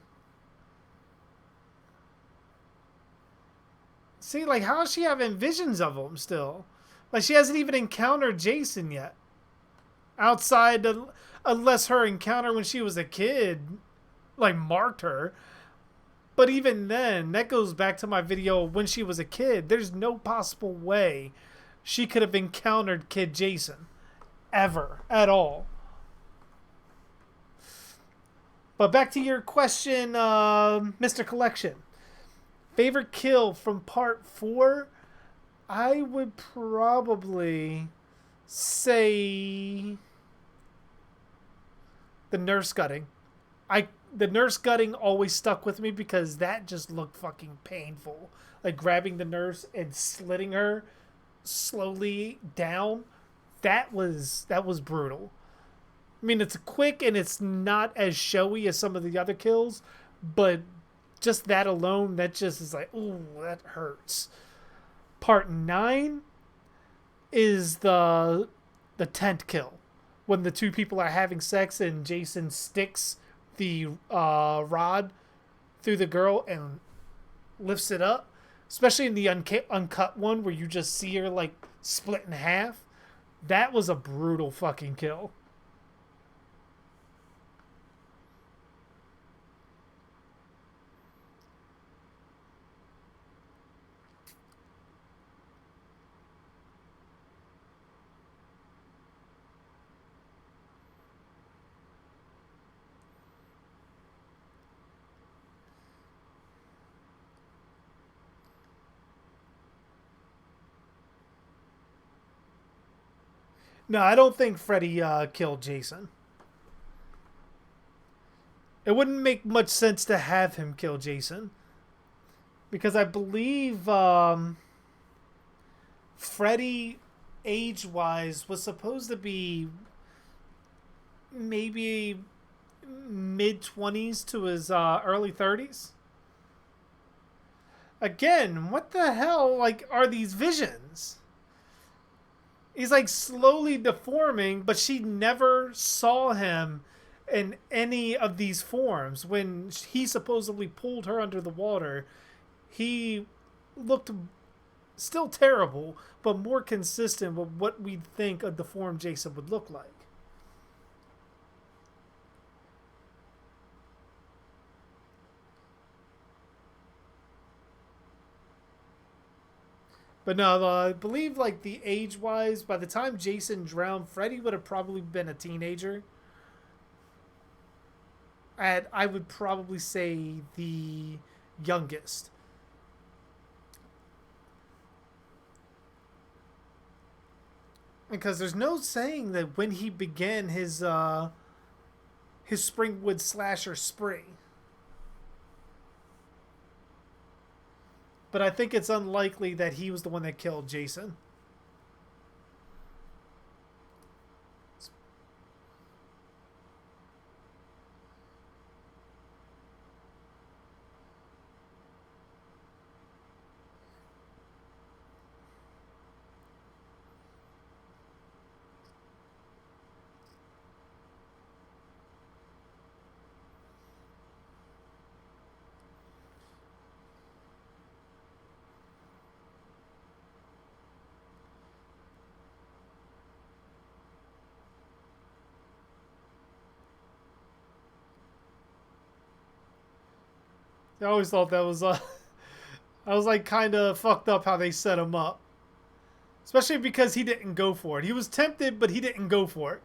See, like, how is she having visions of him still? Like, she hasn't even encountered Jason yet. Outside, unless her encounter when she was a kid, like, marked her. But even then, that goes back to my video when she was a kid. There's no possible way she could have encountered Kid Jason. Ever. At all. But back to your question, Mr. Collection. Favorite kill from part 4? I would probably say the nurse gutting. The nurse gutting always stuck with me because that just looked fucking painful. Like grabbing the nurse and slitting her slowly down. That was brutal. I mean, it's quick and it's not as showy as some of the other kills, but just that alone, that just is like, ooh, that hurts. Part 9 is the tent kill. When the two people are having sex and Jason sticks the rod through the girl and lifts it up. Especially in the uncut one where you just see her like split in half. That was a brutal fucking kill. No, I don't think Freddy killed Jason. It wouldn't make much sense to have him kill Jason. Because I believe Freddy, age-wise, was supposed to be maybe mid-20s to his early 30s. Again, what the hell, like, are these visions? He's like slowly deforming, but she never saw him in any of these forms. When he supposedly pulled her under the water, he looked still terrible, but more consistent with what we'd think a deformed Jason would look like. But no, I believe like the age-wise, by the time Jason drowned, Freddy would have probably been a teenager. And I would probably say the youngest. Because there's no saying that when he began his Springwood slasher spree. But I think it's unlikely that he was the one that killed Jason. I always thought that was I was like kind of fucked up how they set him up. Especially because he didn't go for it. He was tempted, but he didn't go for it.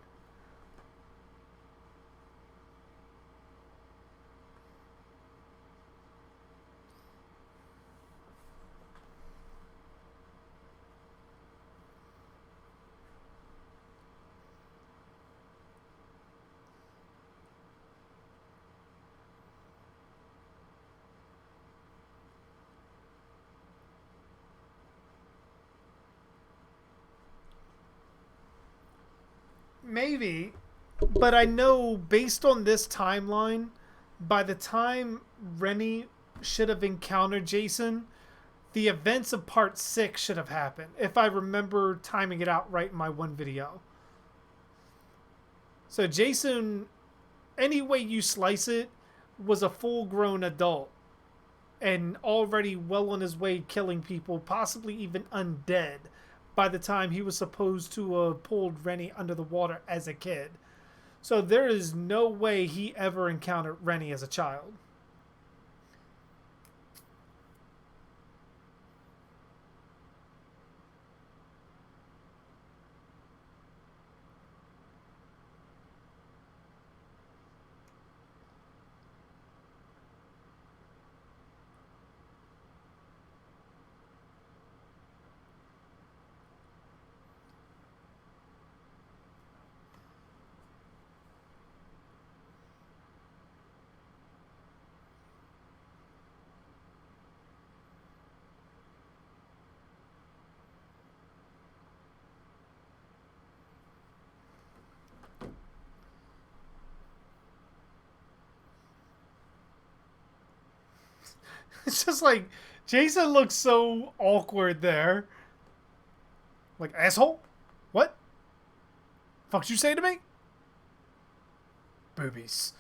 Maybe, but I know based on this timeline, by the time Rennie should have encountered Jason, the events of part 6 should have happened, if I remember timing it out right in my one video. So Jason, any way you slice it, was a full-grown adult and already well on his way killing people, possibly even undead, by the time he was supposed to have pulled Rennie under the water as a kid. So there is no way he ever encountered Rennie as a child. It's just like Jason looks so awkward there. Like, asshole? What? Fuck'd you say to me? Boobies.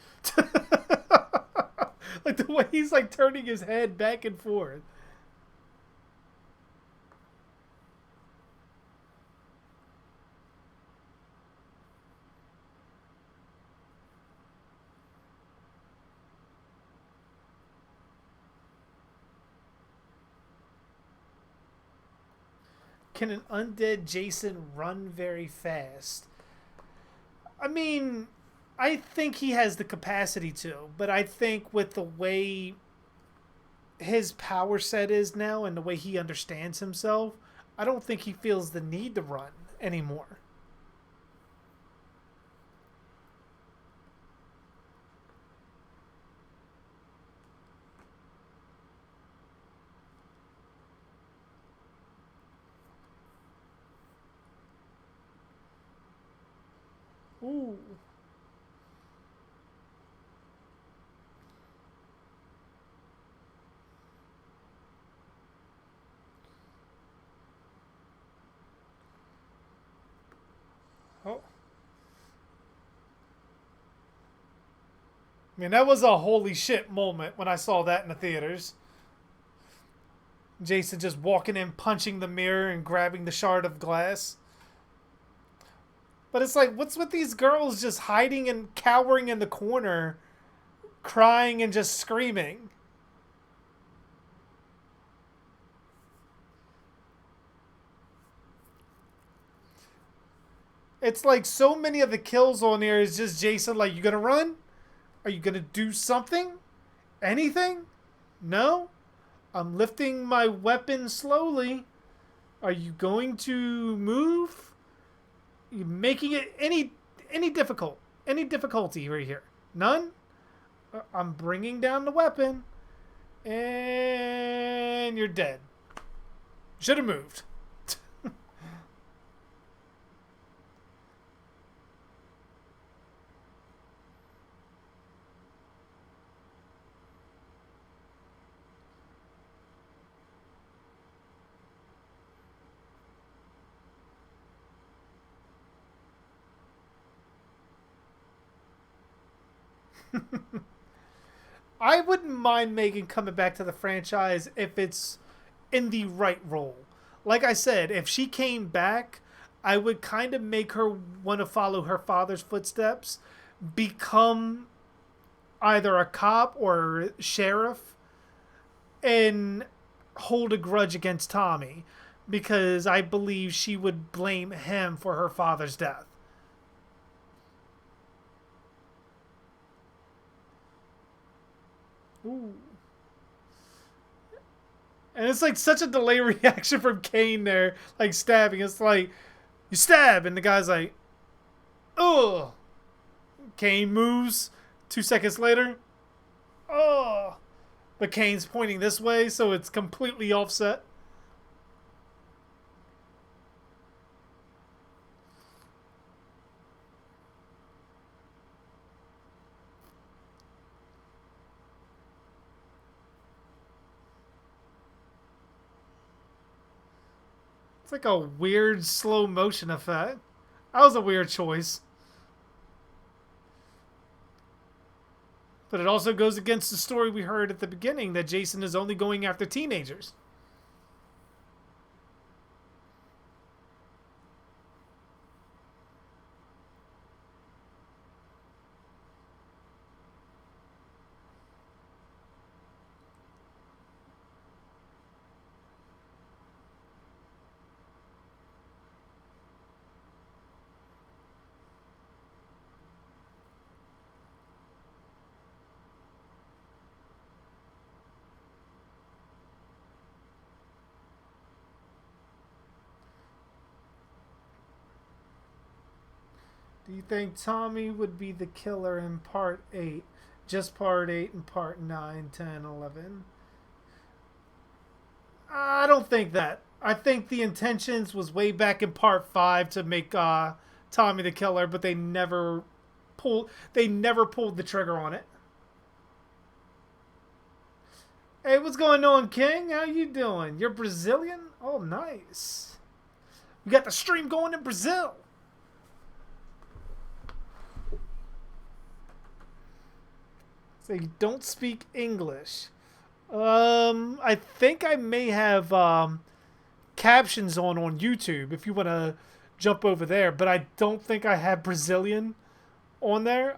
Like the way he's like turning his head back and forth. Can an undead Jason run very fast? I mean, I think he has the capacity to, but I think with the way his power set is now and the way he understands himself, I don't think he feels the need to run anymore. Ooh. Oh. I mean, that was a holy shit moment when I saw that in the theaters. Jason just walking in, punching the mirror, and grabbing the shard of glass. But it's like, what's with these girls just hiding and cowering in the corner, crying and just screaming? It's like so many of the kills on here is just Jason like, you gonna run? Are you gonna do something? Anything? No? I'm lifting my weapon slowly. Are you going to move? You making it any difficulty right here? None? I'm bringing down the weapon. And you're dead. Should have moved. I wouldn't mind Megan coming back to the franchise if it's in the right role. Like I said, if she came back, I would kind of make her want to follow her father's footsteps, become either a cop or sheriff, and hold a grudge against Tommy because I believe she would blame him for her father's death. Ooh. And it's like such a delay reaction from Kane there, like stabbing. It's like, you stab, and the guy's like, ugh. Kane moves. 2 seconds later, oh. But Kane's pointing this way, so it's completely offset. It's like a weird slow motion effect. That was a weird choice. But it also goes against the story we heard at the beginning that Jason is only going after teenagers. Do you think Tommy would be the killer in part 8? Just part 8 and part 9, 10, 11? I don't think that. I think the intentions was way back in part 5 to make Tommy the killer, but they never pulled the trigger on it. Hey, what's going on, King? How you doing? You're Brazilian? Oh, nice. We got the stream going in Brazil. So you don't speak English. I think I may have captions on YouTube if you want to jump over there, but I don't think I have Brazilian on there.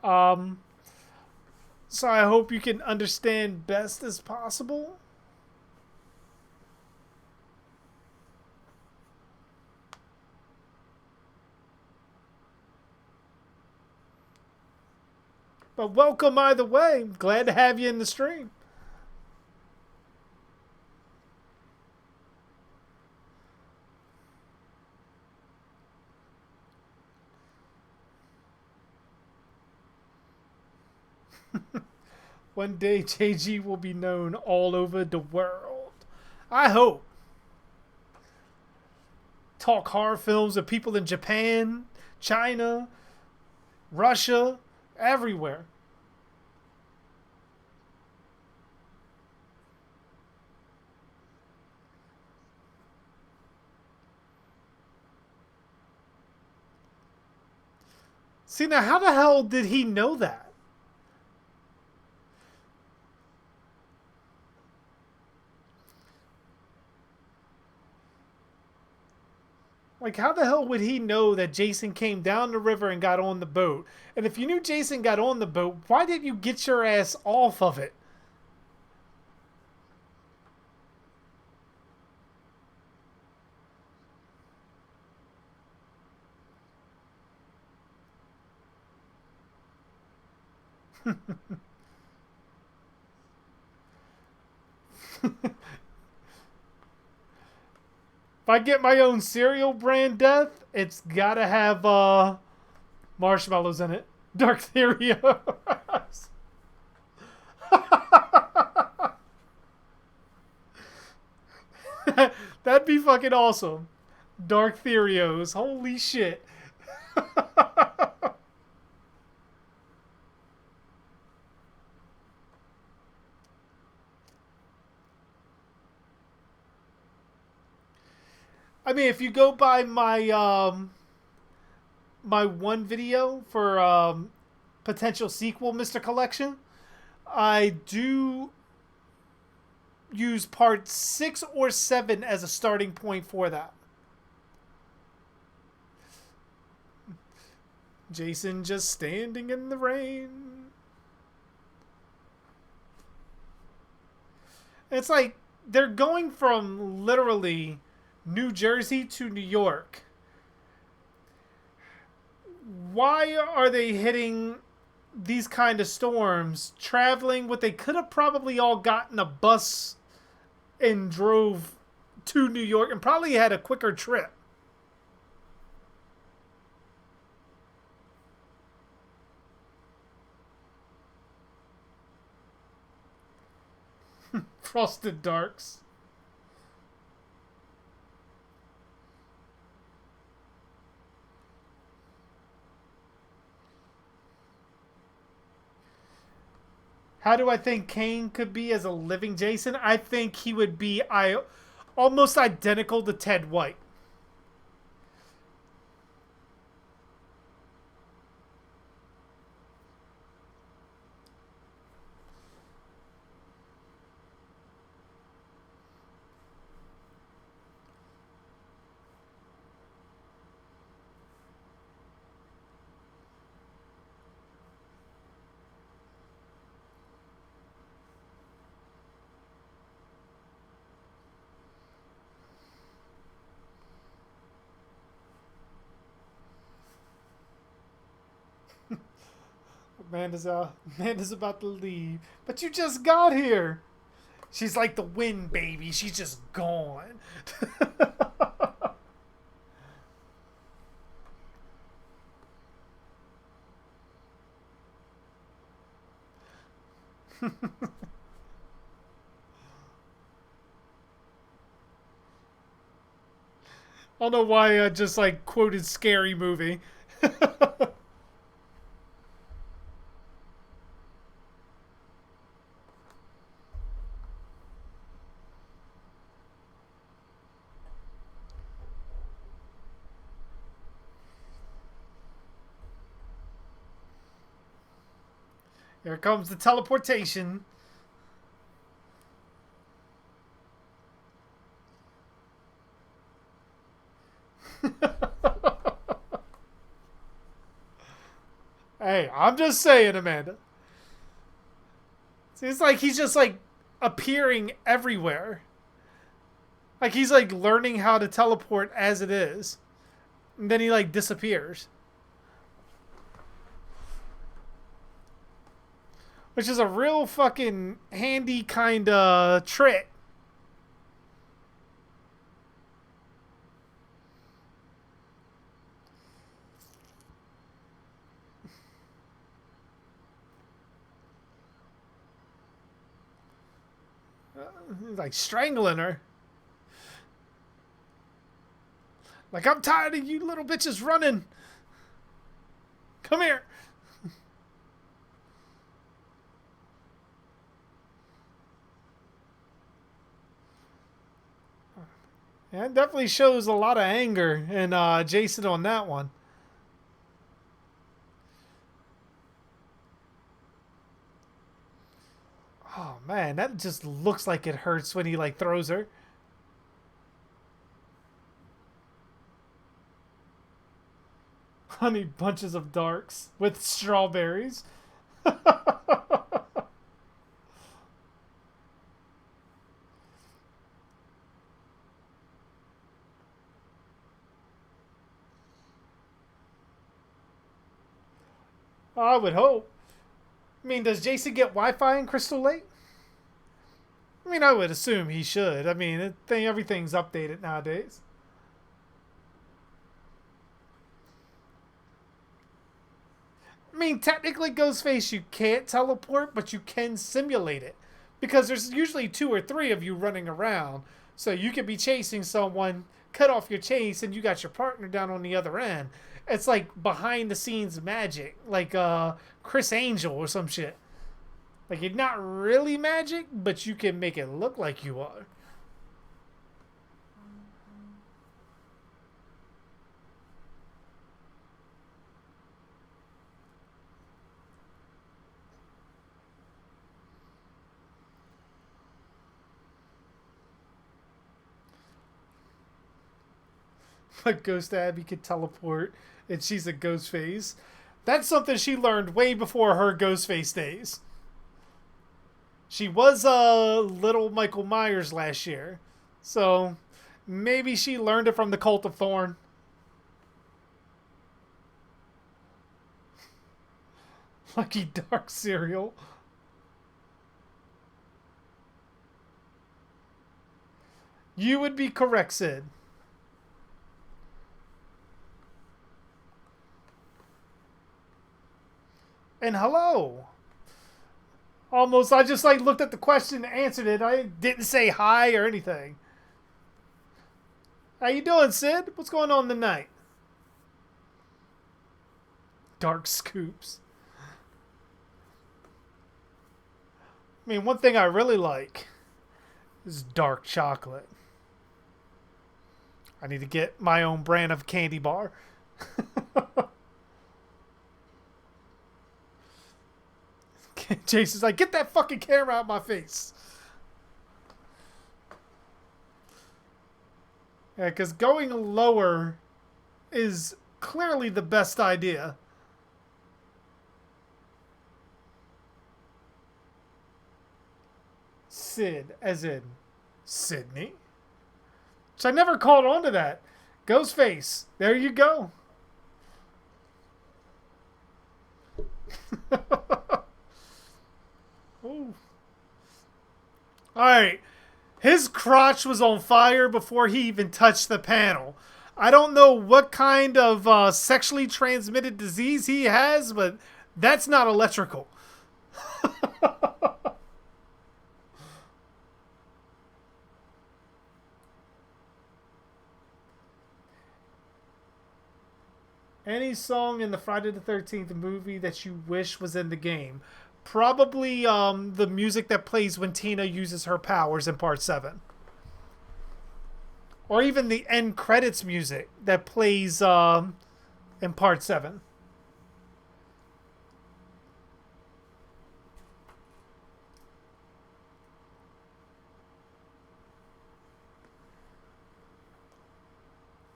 So I hope you can understand best as possible. But welcome either way. Glad to have you in the stream. One day JG will be known all over the world. I hope. Talk horror films with people in Japan, China, Russia, everywhere. See, now how the hell did he know that? Like, how the hell would he know that Jason came down the river and got on the boat? And if you knew Jason got on the boat, why didn't you get your ass off of it? If I get my own cereal brand death, it's gotta have marshmallows in it. Dark Theory. That'd be fucking awesome. Dark Theorios. Holy shit. I mean, if you go by my one video for potential sequel, Mr. Collection, I do use part 6 or 7 as a starting point for that. Jason just standing in the rain. It's like they're going from literally New Jersey to New York. Why are they hitting these kind of storms traveling what they could have probably all gotten a bus and drove to New York and probably had a quicker trip? Frosted Darks. How do I think Kane could be as a living Jason? I think he would be almost identical to Ted White. Amanda's about to leave. But you just got here. She's like the wind, baby. She's just gone. don't know why I just like quoted Scary Movie. Here comes the teleportation. Hey, I'm just saying, Amanda. It's like he's just like appearing everywhere. Like he's like learning how to teleport as it is. And then he like disappears. Which is a real fucking handy kind of trick. Like strangling her. Like, I'm tired of you little bitches running. Come here. Yeah, it definitely shows a lot of anger in Jason on that one. Oh man, that just looks like it hurts when he like throws her. Honey bunches of darks with strawberries. I would hope. I mean, does Jason get Wi-Fi in Crystal Lake? I mean, I would assume he should. I mean, everything's updated nowadays. I mean, technically, Ghostface, you can't teleport, but you can simulate it. Because there's usually 2 or 3 of you running around. So you could be chasing someone, cut off your chase, and you got your partner down on the other end. It's like behind the scenes magic. Like Chris Angel or some shit. Like, you're not really magic, but you can make it look like you are. But Ghost Abby could teleport, and she's a ghost face. That's something she learned way before her Ghostface days. She was a little Michael Myers last year. So maybe she learned it from the Cult of Thorn. Lucky Dark cereal. You would be correct, Sid. And hello. Almost, I just like looked at the question and answered it. I didn't say hi or anything. How you doing, Sid? What's going on tonight? Dark scoops. I mean, one thing I really like is dark chocolate. I need to get my own brand of candy bar. Jason's like, get that fucking camera out of my face. Yeah, because going lower is clearly the best idea. Sid, as in Sydney. Which I never caught on to that. Ghostface. There you go. Ooh. Alright. His crotch was on fire before he even touched the panel. I don't know what kind of sexually transmitted disease he has, but that's not electrical. Any song in the Friday the 13th movie that you wish was in the game? Probably the music that plays when Tina uses her powers in Part 7. Or even the end credits music that plays in Part 7.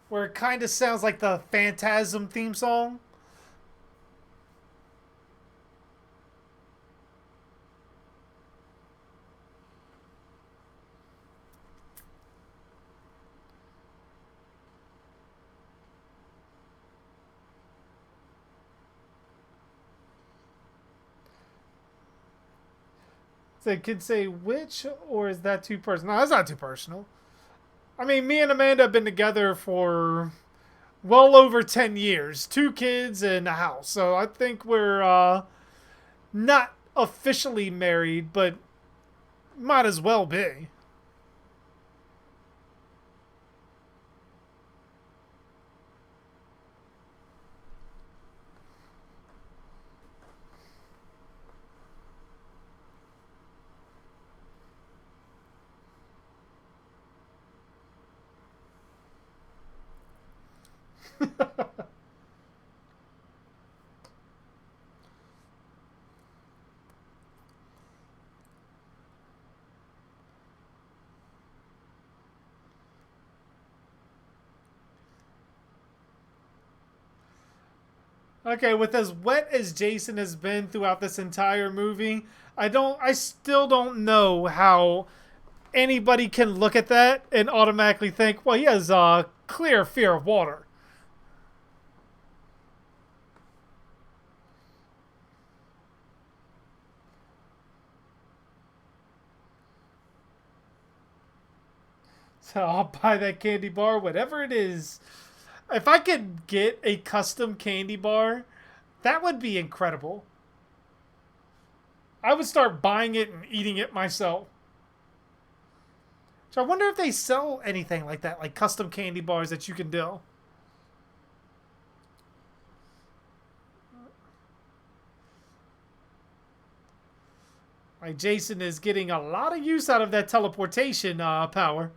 Where it kind of sounds like the Phantasm theme song. So they could say which, or is that too personal? No, that's not too personal. I mean, me and Amanda have been together for well over 10 years. 2 kids and a house. So I think we're not officially married, but might as well be. Okay, with as wet as Jason has been throughout this entire movie, I still don't know how anybody can look at that and automatically think, well, he has a clear fear of water. So I'll buy that candy bar, whatever it is. If I could get a custom candy bar, that would be incredible. I would start buying it and eating it myself. So I wonder if they sell anything like that, like custom candy bars that you can do. Like Jason is getting a lot of use out of that teleportation power.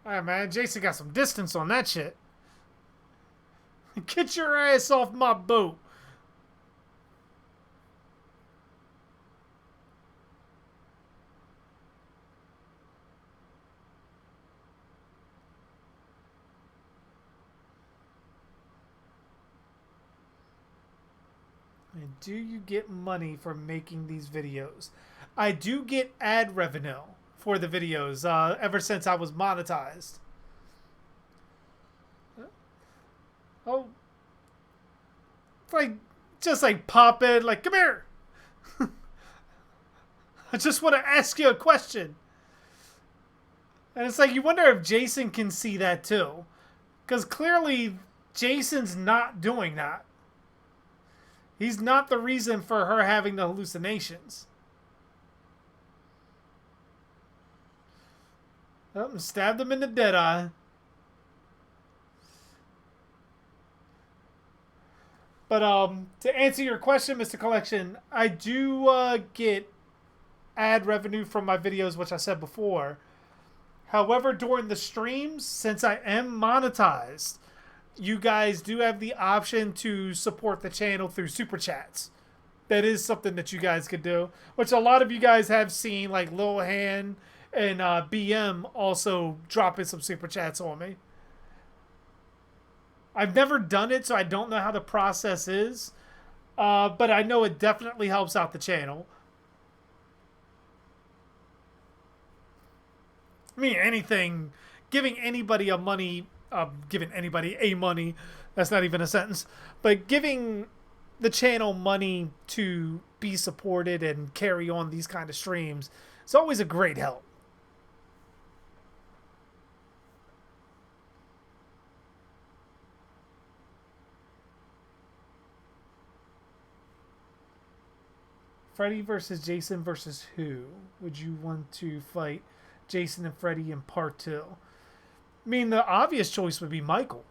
Alright, man. Jason got some distance on that shit. Get your ass off my boat. And do you get money for making these videos? I do get ad revenue for the videos ever since I was monetized. Oh, it's like just like pop in, like, come here. I just want to ask you a question. And it's like you wonder if Jason can see that too, because clearly Jason's not doing that. He's not the reason for her having the hallucinations. Oh, stabbed him in the dead eye. But to answer your question, Mr. Collection, I do get ad revenue from my videos, which I said before. However, during the streams, since I am monetized, you guys do have the option to support the channel through super chats. That is something that you guys could do, which a lot of you guys have seen, like Lil Han and BM also dropping some super chats on me. I've never done it, so I don't know how the process is. But I know it definitely helps out the channel. I mean, anything, giving anybody a money, giving anybody a money, that's not even a sentence, but giving the channel money to be supported and carry on these kind of streams is always a great help. Freddy versus Jason versus who? Would you want to fight Jason and Freddy in part two? I mean, the obvious choice would be Michael.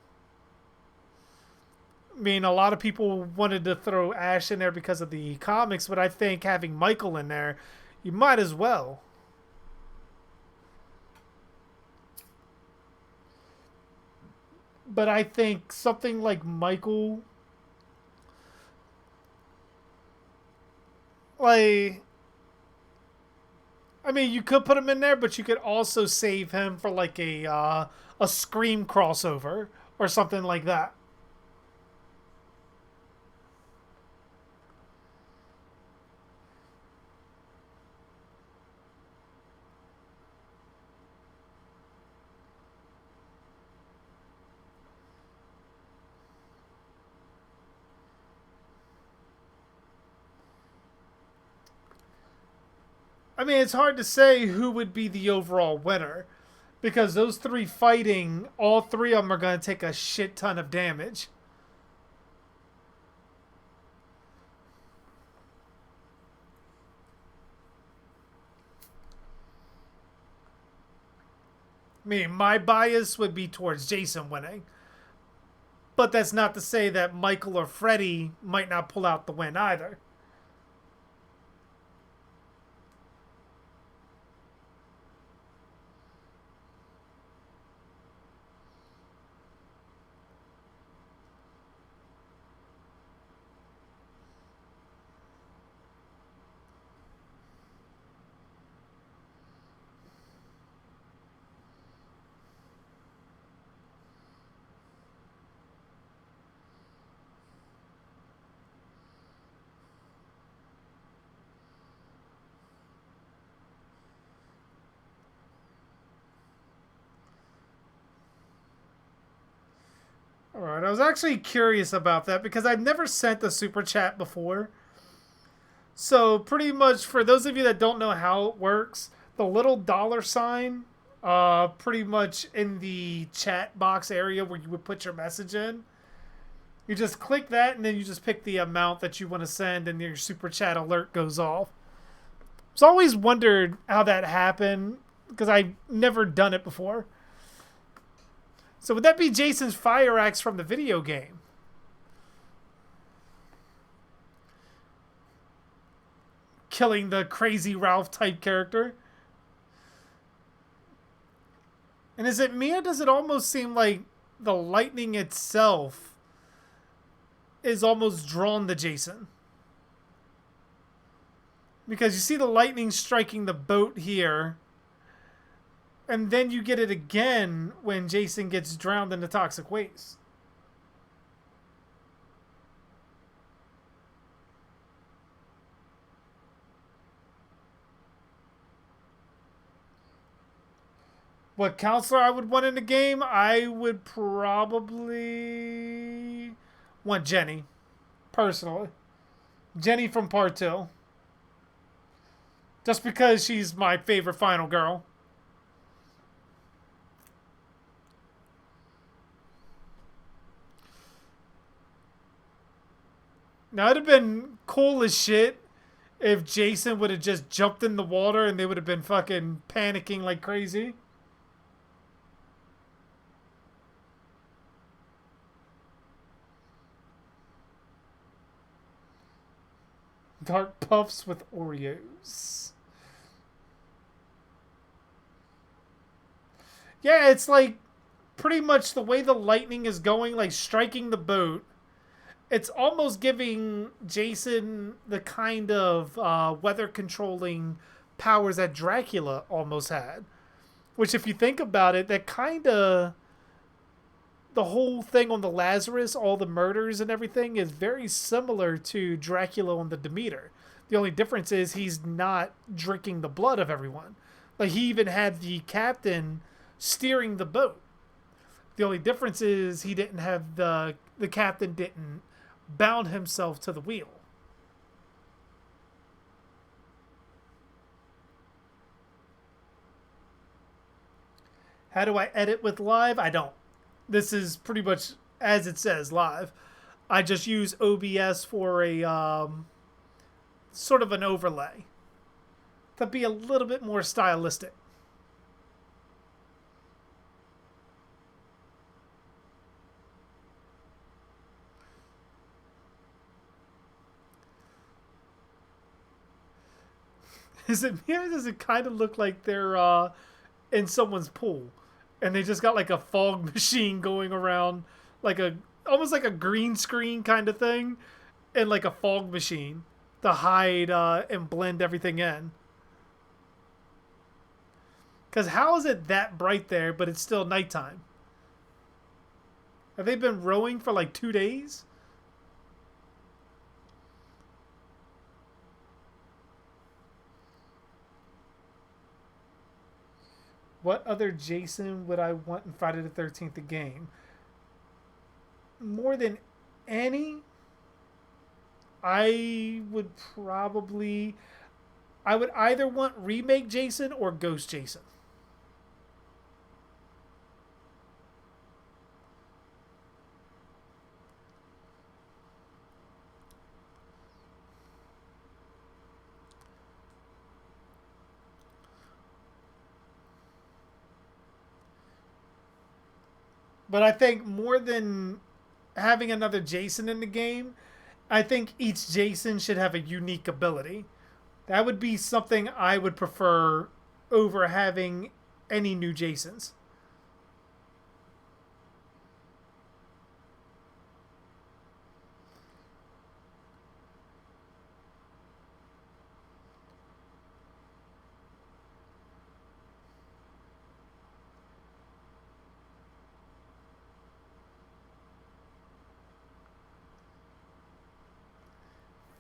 I mean, a lot of people wanted to throw Ash in there because of the comics, but I think having Michael in there, you might as well. But I think something like Michael, like, I mean, you could put him in there, but you could also save him for like a Scream crossover or something like that. I mean, it's hard to say who would be the overall winner because those three fighting, all three of them are going to take a shit ton of damage. I mean, my bias would be towards Jason winning. But that's not to say that Michael or Freddy might not pull out the win either. All right, I was actually curious about that because I've never sent a super chat before. So, pretty much for those of you that don't know how it works, the little dollar sign, pretty much in the chat box area where you would put your message in, you just click that and then you just pick the amount that you want to send and your super chat alert goes off. So, I always wondered how that happened because I've never done it before. So would that be Jason's fire axe from the video game? Killing the crazy Ralph type character? And is it me or does it almost seem like the lightning itself is almost drawn to Jason? Because you see the lightning striking the boat here. And then you get it again when Jason gets drowned in the toxic waste. What counselor I would want in the game? I would probably want Jenny, personally. Jenny from Part 2. Just because she's my favorite final girl. Now, it'd have been cool as shit if Jason would have just jumped in the water and they would have been fucking panicking like crazy. Dark puffs with Oreos. Yeah, it's like pretty much the way the lightning is going, like striking the boat. It's almost giving Jason the kind of weather controlling powers that Dracula almost had. Which, if you think about it, that kind of the whole thing on the Lazarus, all the murders and everything, is very similar to Dracula on the Demeter. The only difference is he's not drinking the blood of everyone. Like, he even had the captain steering the boat. The only difference is he didn't have the captain didn't bound himself to the wheel. How do I edit with live? I don't. This is pretty much as it says, live. I just use OBS for sort of an overlay to be a little bit more stylistic. Is it me or does it kind of look like they're in someone's pool and they just got like a fog machine going around, like a almost like a green screen kind of thing, and like a fog machine to hide and blend everything in? Because how is it that bright there, but it's still nighttime? Have they been rowing for like 2 days? What other Jason would I want in Friday the 13th the game? More than any, I would probably. I would either want remake Jason or Ghost Jason. But I think more than having another Jason in the game, I think each Jason should have a unique ability. That would be something I would prefer over having any new Jasons.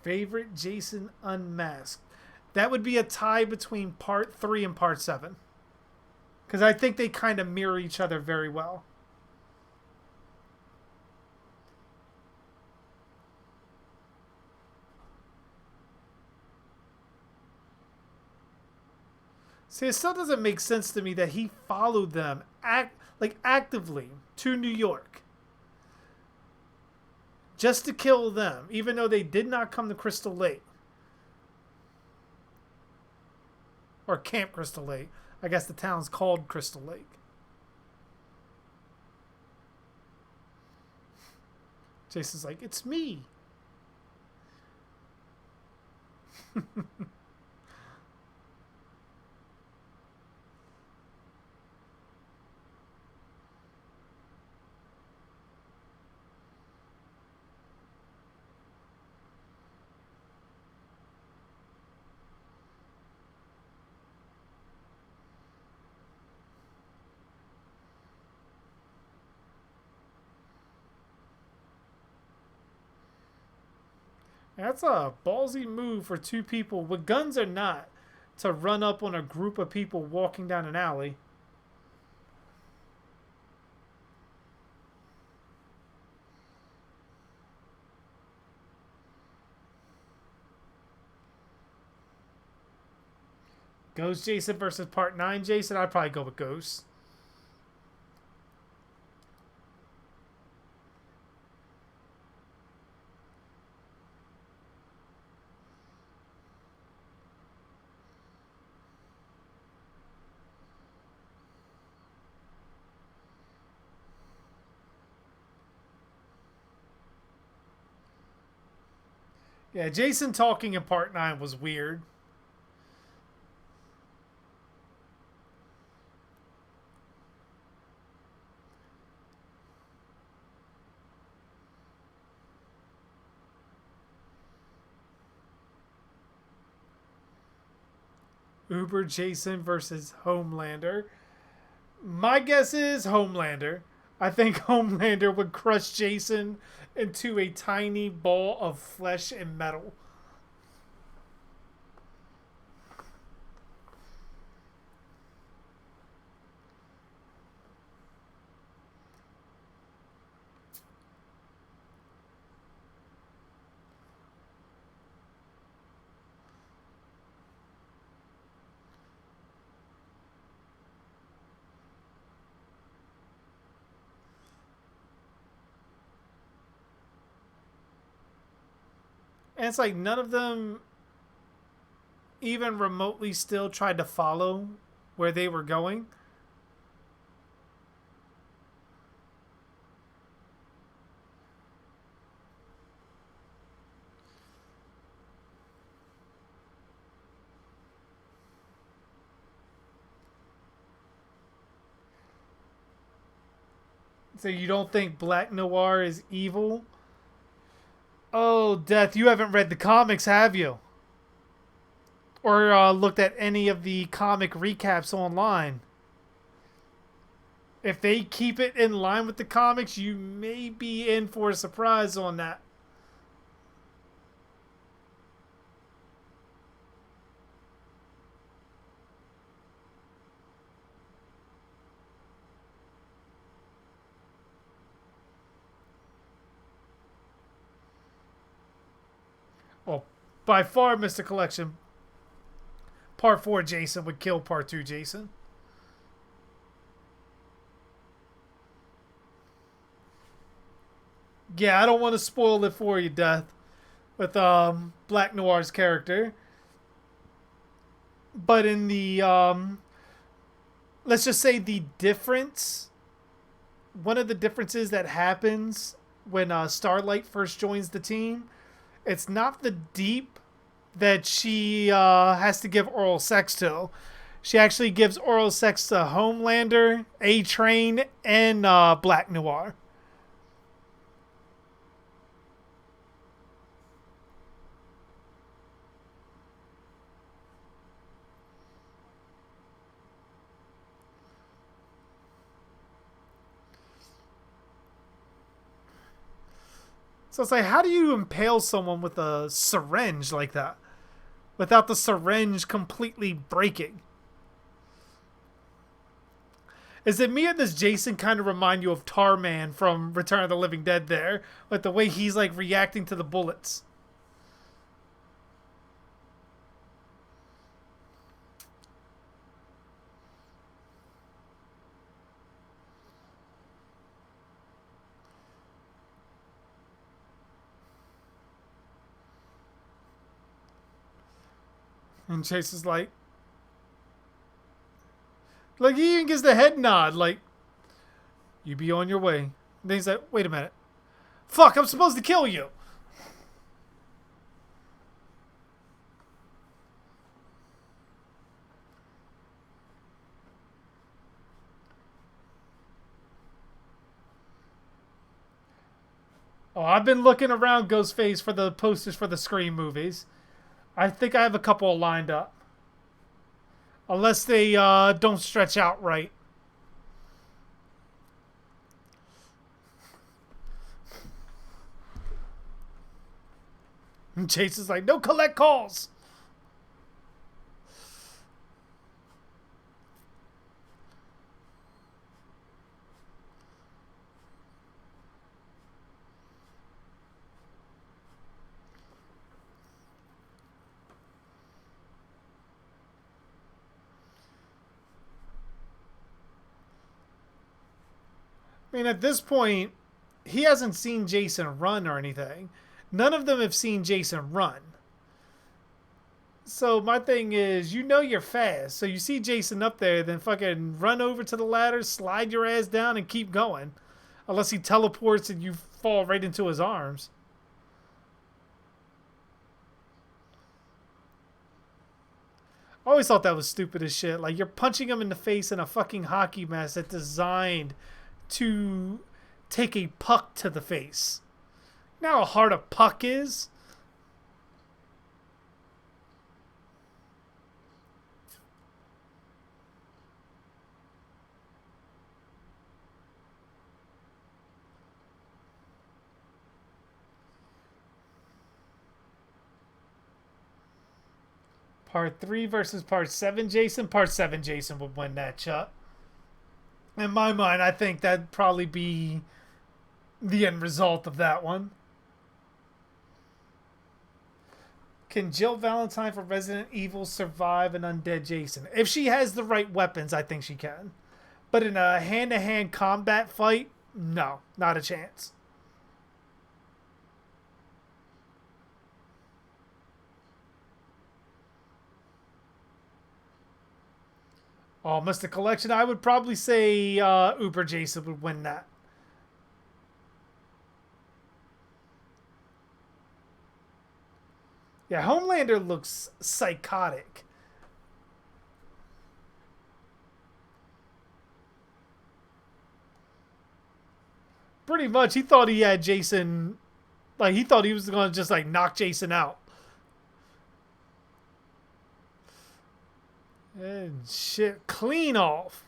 Favorite Jason Unmasked? That would be a tie between part 3 and part 7. Because I think they kind of mirror each other very well. See, it still doesn't make sense to me that he followed them actively to New York just to kill them, even though they did not come to Crystal Lake. Or Camp Crystal Lake. I guess the town's called Crystal Lake. Jason's like, it's me. That's a ballsy move for two people, with guns or not, to run up on a group of people walking down an alley. Ghost Jason versus Part 9 Jason? I'd probably go with Ghost. Yeah, Jason talking in Part 9 was weird. Uber Jason versus Homelander. My guess is Homelander. I think Homelander would crush Jason into a tiny ball of flesh and metal. And it's like none of them even remotely still tried to follow where they were going. So you don't think Black Noir is evil? Oh, Death, you haven't read the comics, have you? Or looked at any of the comic recaps online? If they keep it in line with the comics, you may be in for a surprise on that. Well, by far, Mr. Collection, Part 4 Jason would kill Part 2 Jason. Yeah, I don't want to spoil it for you, Death, with Black Noir's character. But in the let's just say the difference, one of the differences that happens when Starlight first joins the team, it's not the Deep that she has to give oral sex to. She actually gives oral sex to Homelander, A-Train, and Black Noir. So it's like, how do you impale someone with a syringe like that without the syringe completely breaking? Is it me or does Jason kind of remind you of Tarman from Return of the Living Dead there? With the way he's like reacting to the bullets. And Chase is like he even gives the head nod, like, you be on your way. And then he's like, wait a minute. Fuck, I'm supposed to kill you. Oh, I've been looking around Ghostface for the posters for the Scream movies. I think I have a couple lined up. Unless they don't stretch out right. And Chase is like, no collect calls. I mean, at this point, he hasn't seen Jason run or anything. None of them have seen Jason run. So my thing is, you know you're fast. So you see Jason up there, then fucking run over to the ladder, slide your ass down, and keep going. Unless he teleports and you fall right into his arms. I always thought that was stupid as shit. Like, you're punching him in the face in a fucking hockey mask that's designed to take a puck to the face. You know how hard a puck is? Part 3 versus Part 7 Jason? Part 7 Jason would win that, Chuck. In my mind, I think that'd probably be the end result of that one. Can Jill Valentine from Resident Evil survive an undead Jason? If she has the right weapons, I think she can. But in a hand-to-hand combat fight, no, not a chance. Oh, Mystic Collection. I would probably say Uber Jason would win that. Yeah, Homelander looks psychotic. Pretty much, he thought he had Jason. Like, he thought he was going to just, like, knock Jason out. And shit, clean off.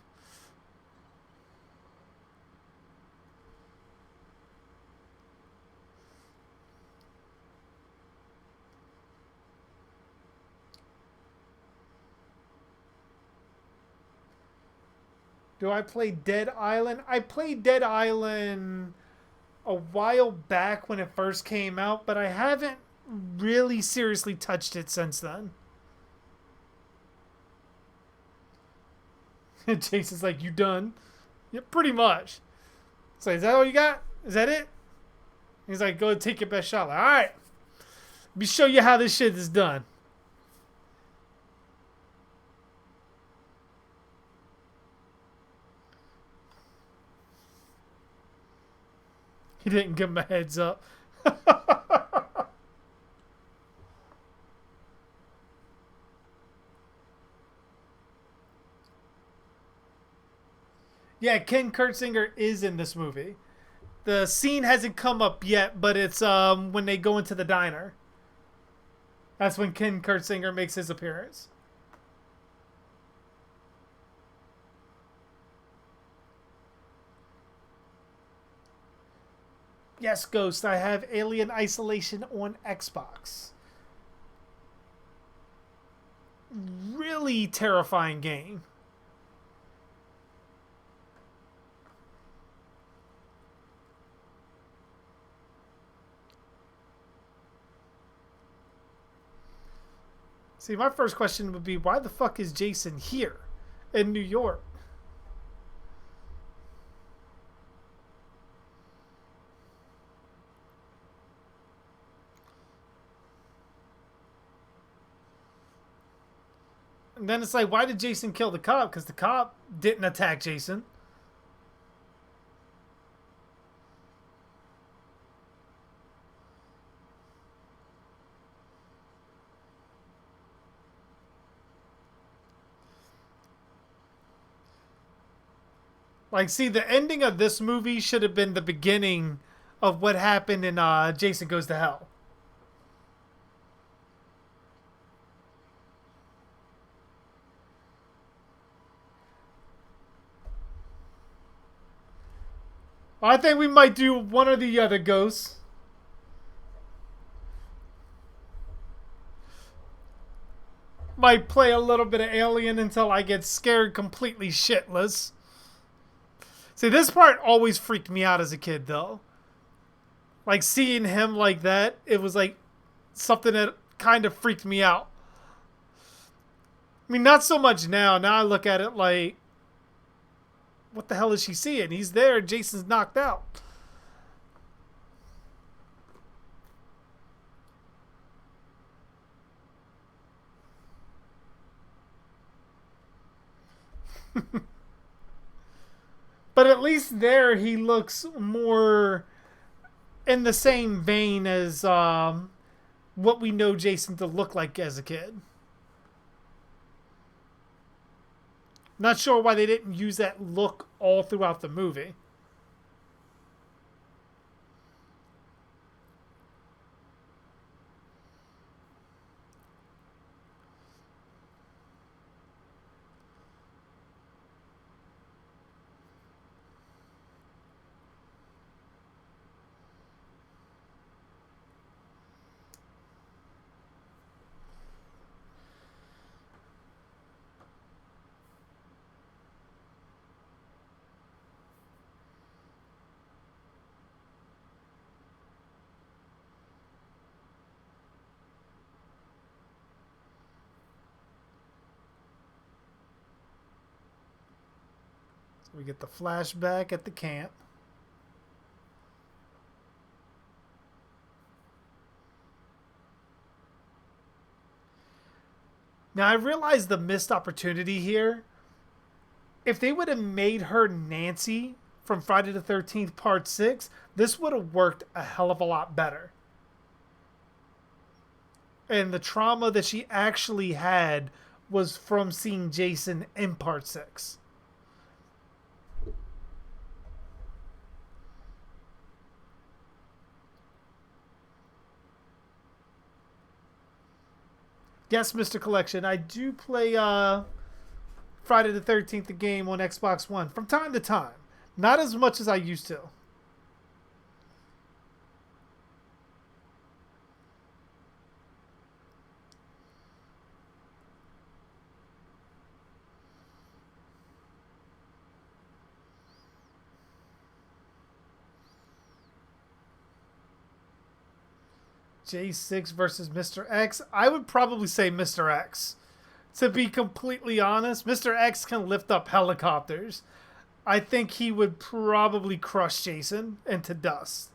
Do I play Dead Island? I played Dead Island a while back when it first came out, but I haven't really seriously touched it since then. Jason's like, you done? Yeah, pretty much. So is that all you got? Is that it? He's like, go take your best shot. Like, all right, let me show you how this shit is done. He didn't give him a heads up. Yeah, Ken Kurtzinger is in this movie. The scene hasn't come up yet, but it's when they go into the diner. That's when Ken Kurtzinger makes his appearance. Yes, Ghost, I have Alien Isolation on Xbox. Really terrifying game. See, my first question would be, why the fuck is Jason here in New York? And then it's like, why did Jason kill the cop? Because the cop didn't attack Jason. Like, see, the ending of this movie should have been the beginning of what happened in Jason Goes to Hell. I think we might do one or the other, Ghosts. Might play a little bit of Alien until I get scared completely shitless. See, this part always freaked me out as a kid, though. Like, seeing him like that, it was like something that kind of freaked me out. I mean, not so much now. Now I look at it like, what the hell is she seeing? He's there, Jason's knocked out. But at least there he looks more in the same vein as what we know Jason to look like as a kid. Not sure why they didn't use that look all throughout the movie. We get the flashback at the camp. Now I realize the missed opportunity here If they would have made her Nancy from Friday the 13th Part 6, this would have worked a hell of a lot better. And the trauma that she actually had was from seeing Jason in Part 6. Yes, Mr. Collection, I do play Friday the 13th, the game on Xbox One from time to time. Not as much as I used to. J6 versus Mr. X. I would probably say Mr. X. To be completely honest, Mr. X can lift up helicopters. I think he would probably crush Jason into dust.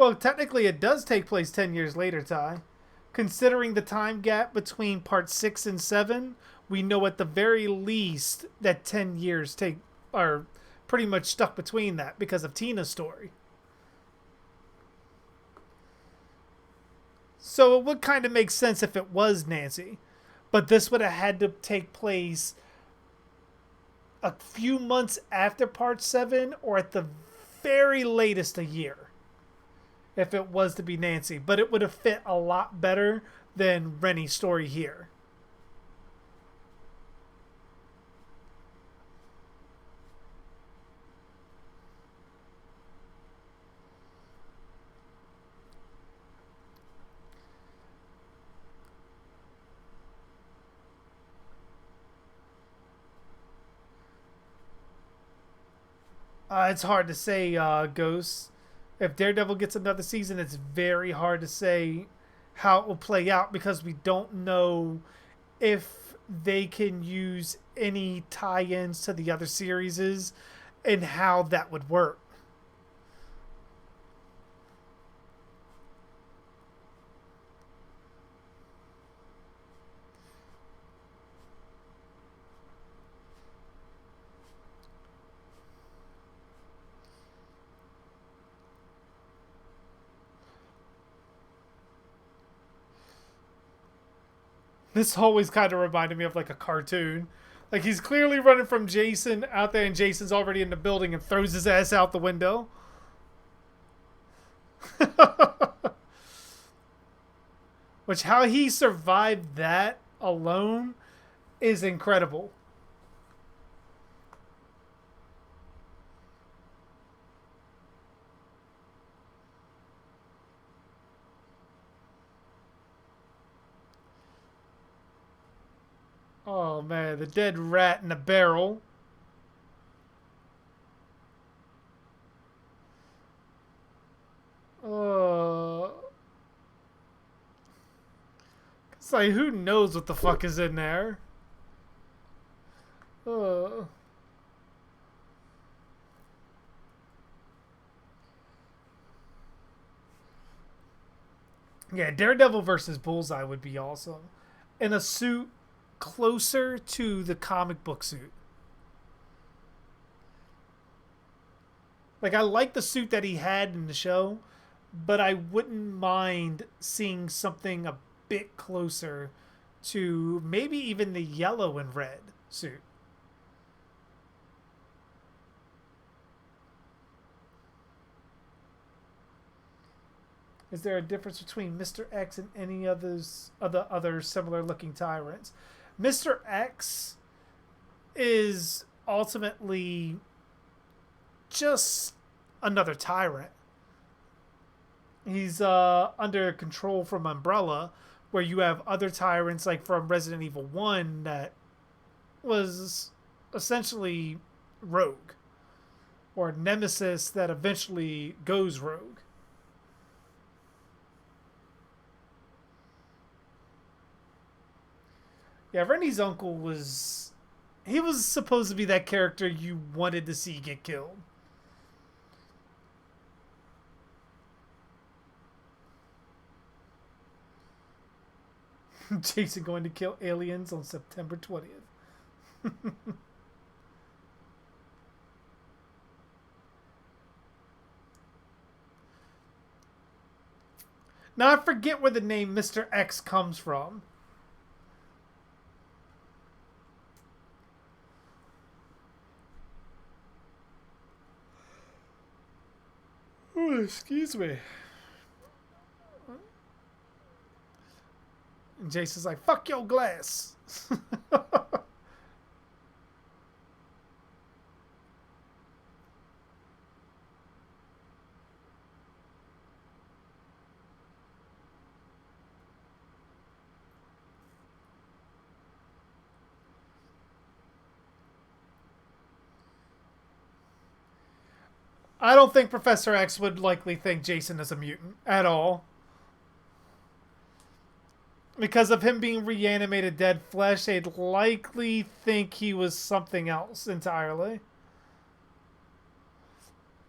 Well, technically, it does take place 10 years later, Ty. Considering the time gap between part 6 and 7, we know at the very least that 10 years are pretty much stuck between that because of Tina's story. So it would kind of make sense if it was Nancy. But this would have had to take place a few months after part 7 or at the very latest a year if it was to be Nancy. But it would have fit a lot better than Rennie's story here. It's hard to say, Ghost. If Daredevil gets another season, it's very hard to say how it will play out because we don't know if they can use any tie-ins to the other series and how that would work. This always kind of reminded me of like a cartoon. Like he's clearly running from Jason out there and Jason's already in the building and throws his ass out the window. Which how he survived that alone is incredible. Oh man, the dead rat in a barrel. Uh, it's like who knows what the fuck is in there? Uh, yeah, Daredevil versus Bullseye would be awesome. In a suit closer to the comic book suit. Like I like the suit that he had in the show, but I wouldn't mind seeing something a bit closer to maybe even the yellow and red suit. Is there a difference between Mr. X and any other similar looking tyrants? Mr. X is ultimately just another tyrant. He's under control from Umbrella, where you have other tyrants like from Resident Evil 1 that was essentially rogue, or Nemesis that eventually goes rogue. Yeah, Rennie's uncle was. He was supposed to be that character you wanted to see get killed. Jason going to kill aliens on September 20th. Now I forget where the name Mr. X comes from. Ooh, excuse me. And Jason's like, fuck your glass. I don't think Professor X would likely think Jason is a mutant at all. Because of him being reanimated dead flesh, they'd likely think he was something else entirely.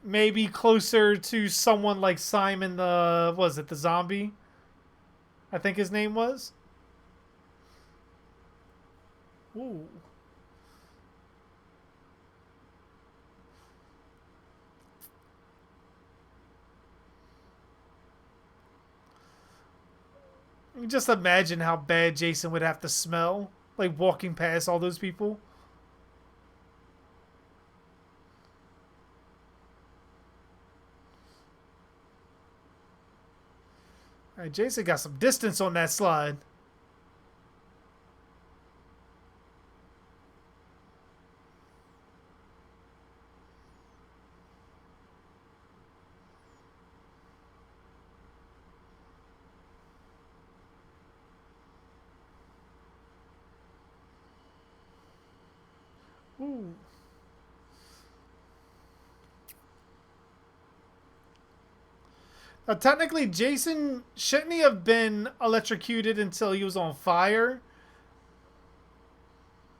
Maybe closer to someone like Simon the... Was it the zombie? I think his name was. Ooh. Just imagine how bad Jason would have to smell, like walking past all those people. All right, Jason got some distance on that slide. Ooh. Now, technically, Jason shouldn't he have been electrocuted until he was on fire?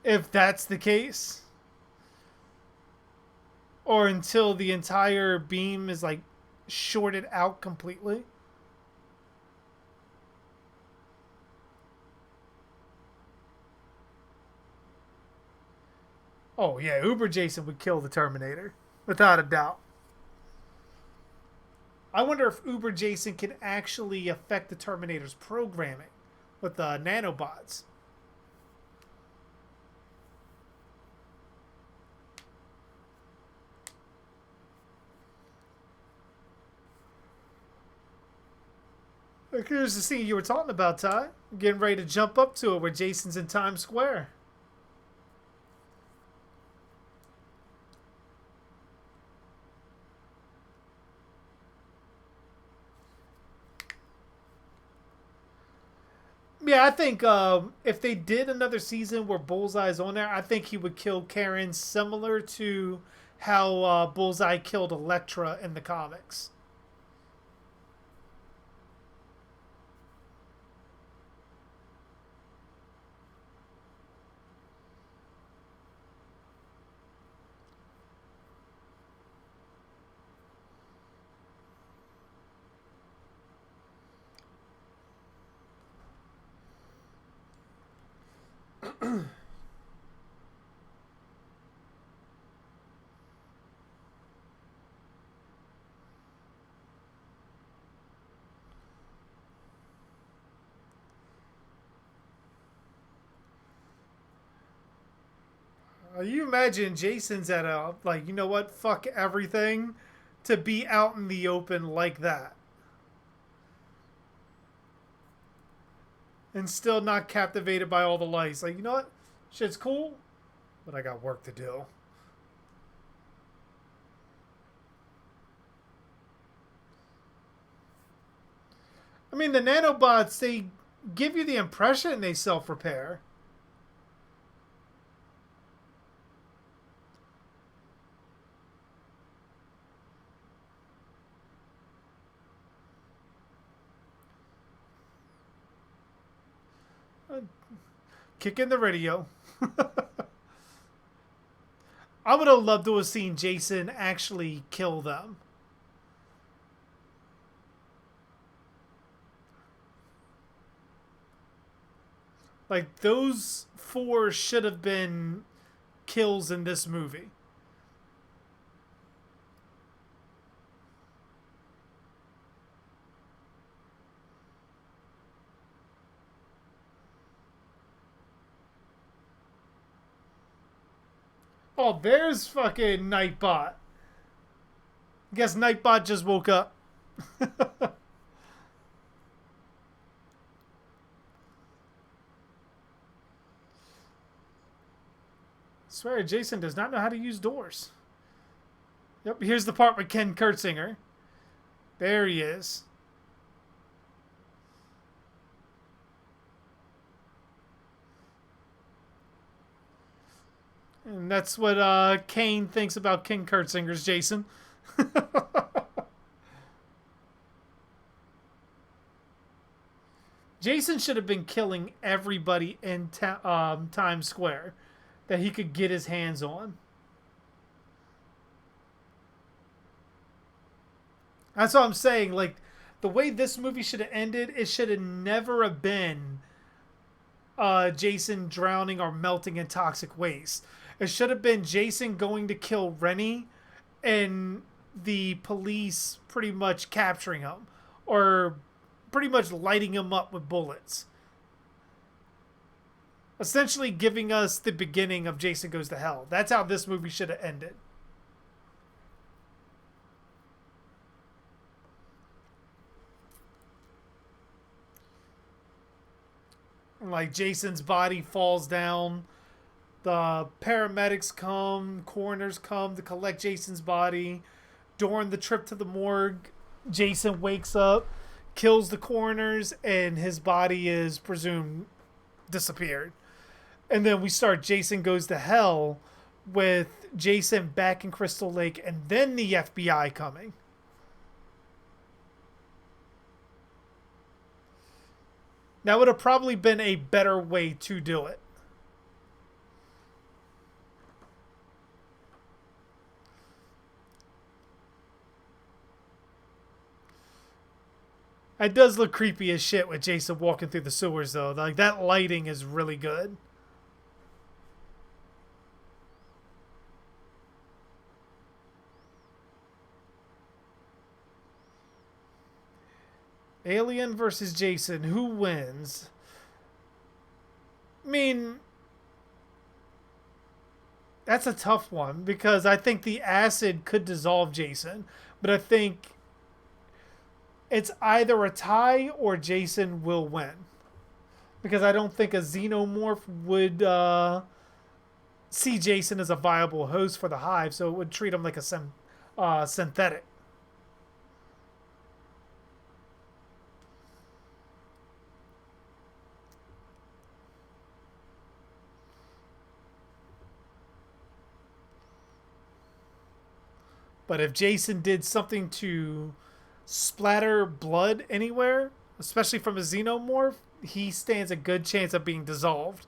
If that's the case, or until the entire beam is like shorted out completely. Oh yeah, Uber Jason would kill the Terminator without a doubt. I wonder if Uber Jason can actually affect the Terminator's programming with the nanobots. Look, here's the scene you were talking about, Ty. Getting ready to jump up to it where Jason's in Times Square. Yeah, I think if they did another season where Bullseye's on there, I think he would kill Karen similar to how Bullseye killed Elektra in the comics. You imagine Jason's at a, like, you know what, fuck everything, to be out in the open like that. And still not captivated by all the lights. Like, you know what? Shit's cool, but I got work to do. I mean, the nanobots, they give you the impression they self-repair. Kick in the radio. I would have loved to have seen Jason actually kill them. Like, those four should have been kills in this movie. Oh, there's fucking Nightbot. Guess Nightbot just woke up. Swear, Jason does not know how to use doors. Yep, here's the part with Ken Kurtzinger. There he is. And that's what Kane thinks about Ken Kurtzinger's Jason. Jason should have been killing everybody in Times Square that he could get his hands on. That's what I'm saying. Like, the way this movie should have ended, it should have never have been Jason drowning or melting in toxic waste. It should have been Jason going to kill Rennie and the police pretty much capturing him or pretty much lighting him up with bullets. Essentially giving us the beginning of Jason Goes to Hell. That's how this movie should have ended. Like, Jason's body falls down. The paramedics come, coroners come to collect Jason's body. During the trip to the morgue, Jason wakes up, kills the coroners, and his body is presumed disappeared. And then we start Jason Goes to Hell with Jason back in Crystal Lake and then the FBI coming. That would have probably been a better way to do it. It does look creepy as shit with Jason walking through the sewers, though. Like, that lighting is really good. Alien versus Jason. Who wins? I mean, that's a tough one because I think the acid could dissolve Jason. But I think it's either a tie or Jason will win. Because I don't think a xenomorph would see Jason as a viable host for the hive, so it would treat him like a synthetic. But if Jason did something to splatter blood anywhere, especially from a xenomorph, he stands a good chance of being dissolved.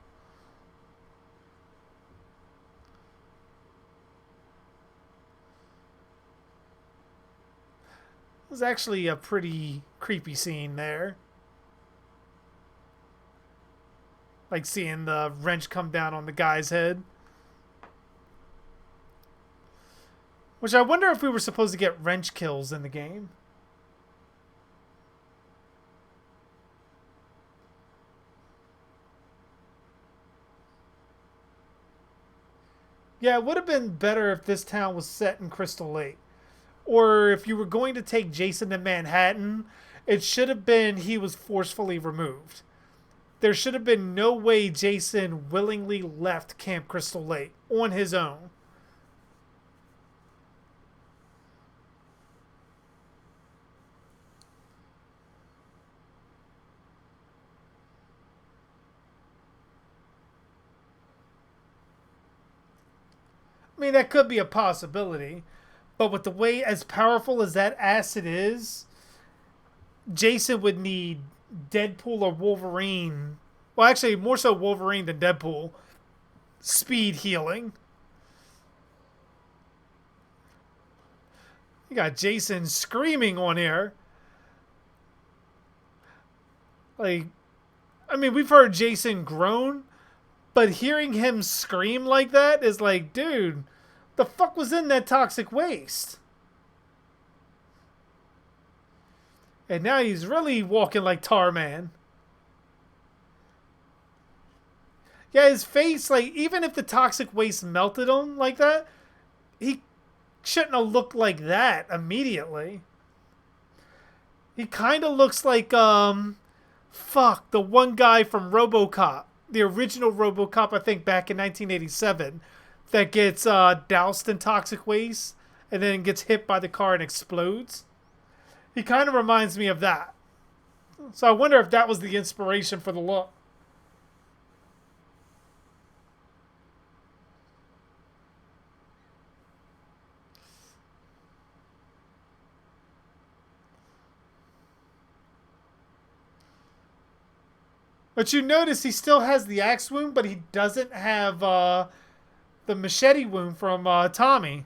It was actually a pretty creepy scene there. Like seeing the wrench come down on the guy's head. Which I wonder if we were supposed to get wrench kills in the game. Yeah, it would have been better if this town was set in Crystal Lake. Or if you were going to take Jason to Manhattan, it should have been he was forcefully removed. There should have been no way Jason willingly left Camp Crystal Lake on his own. I mean, that could be a possibility. But with the way as powerful as that acid is, Jason would need Deadpool or Wolverine Well, actually, more so Wolverine than Deadpool. Speed healing. You got Jason screaming on here. Like, I mean, we've heard Jason groan, but hearing him scream like that is like, dude, the fuck was in that toxic waste? And now he's really walking like Tarman. Yeah, his face, like, even if the toxic waste melted him like that, he shouldn't have looked like that immediately. He kind of looks like, fuck, the one guy from RoboCop. The original RoboCop, I think, back in 1987, that gets doused in toxic waste and then gets hit by the car and explodes. He kind of reminds me of that. So I wonder if that was the inspiration for the look. But you notice he still has the axe wound, but he doesn't have the machete wound from Tommy.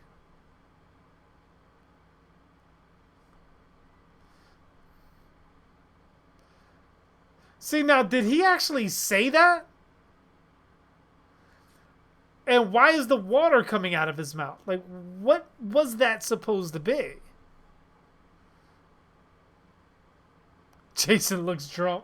See, now, did he actually say that? And why is the water coming out of his mouth? Like, what was that supposed to be? Jason looks drunk.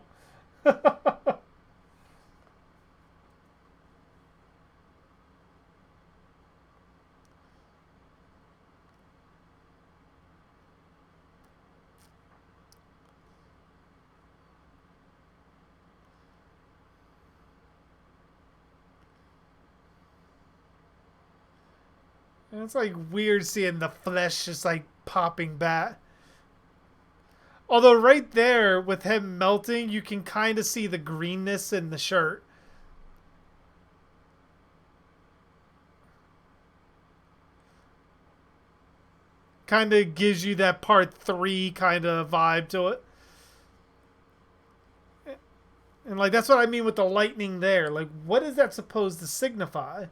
And it's like weird seeing the flesh just like popping back. Although right there with him melting, you can kind of see the greenness in the shirt. Kind of gives you that part 3 kind of vibe to it. And like that's what I mean with the lightning there. Like what is that supposed to signify?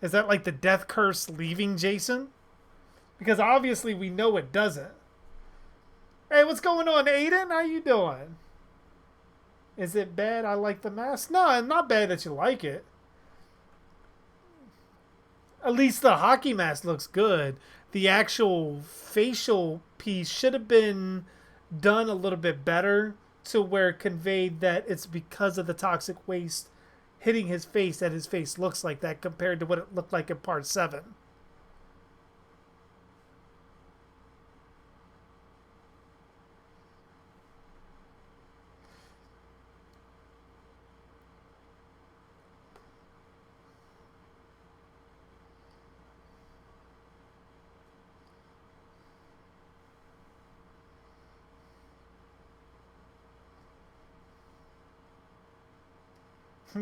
Is that like the death curse leaving Jason? Because obviously we know it doesn't. Hey, what's going on, Aiden? How you doing? Is it bad I like the mask? No, it's not bad that you like it. At least the hockey mask looks good. The actual facial piece should have been done a little bit better to where it conveyed that it's because of the toxic waste hitting his face that his face looks like that compared to what it looked like in part 7.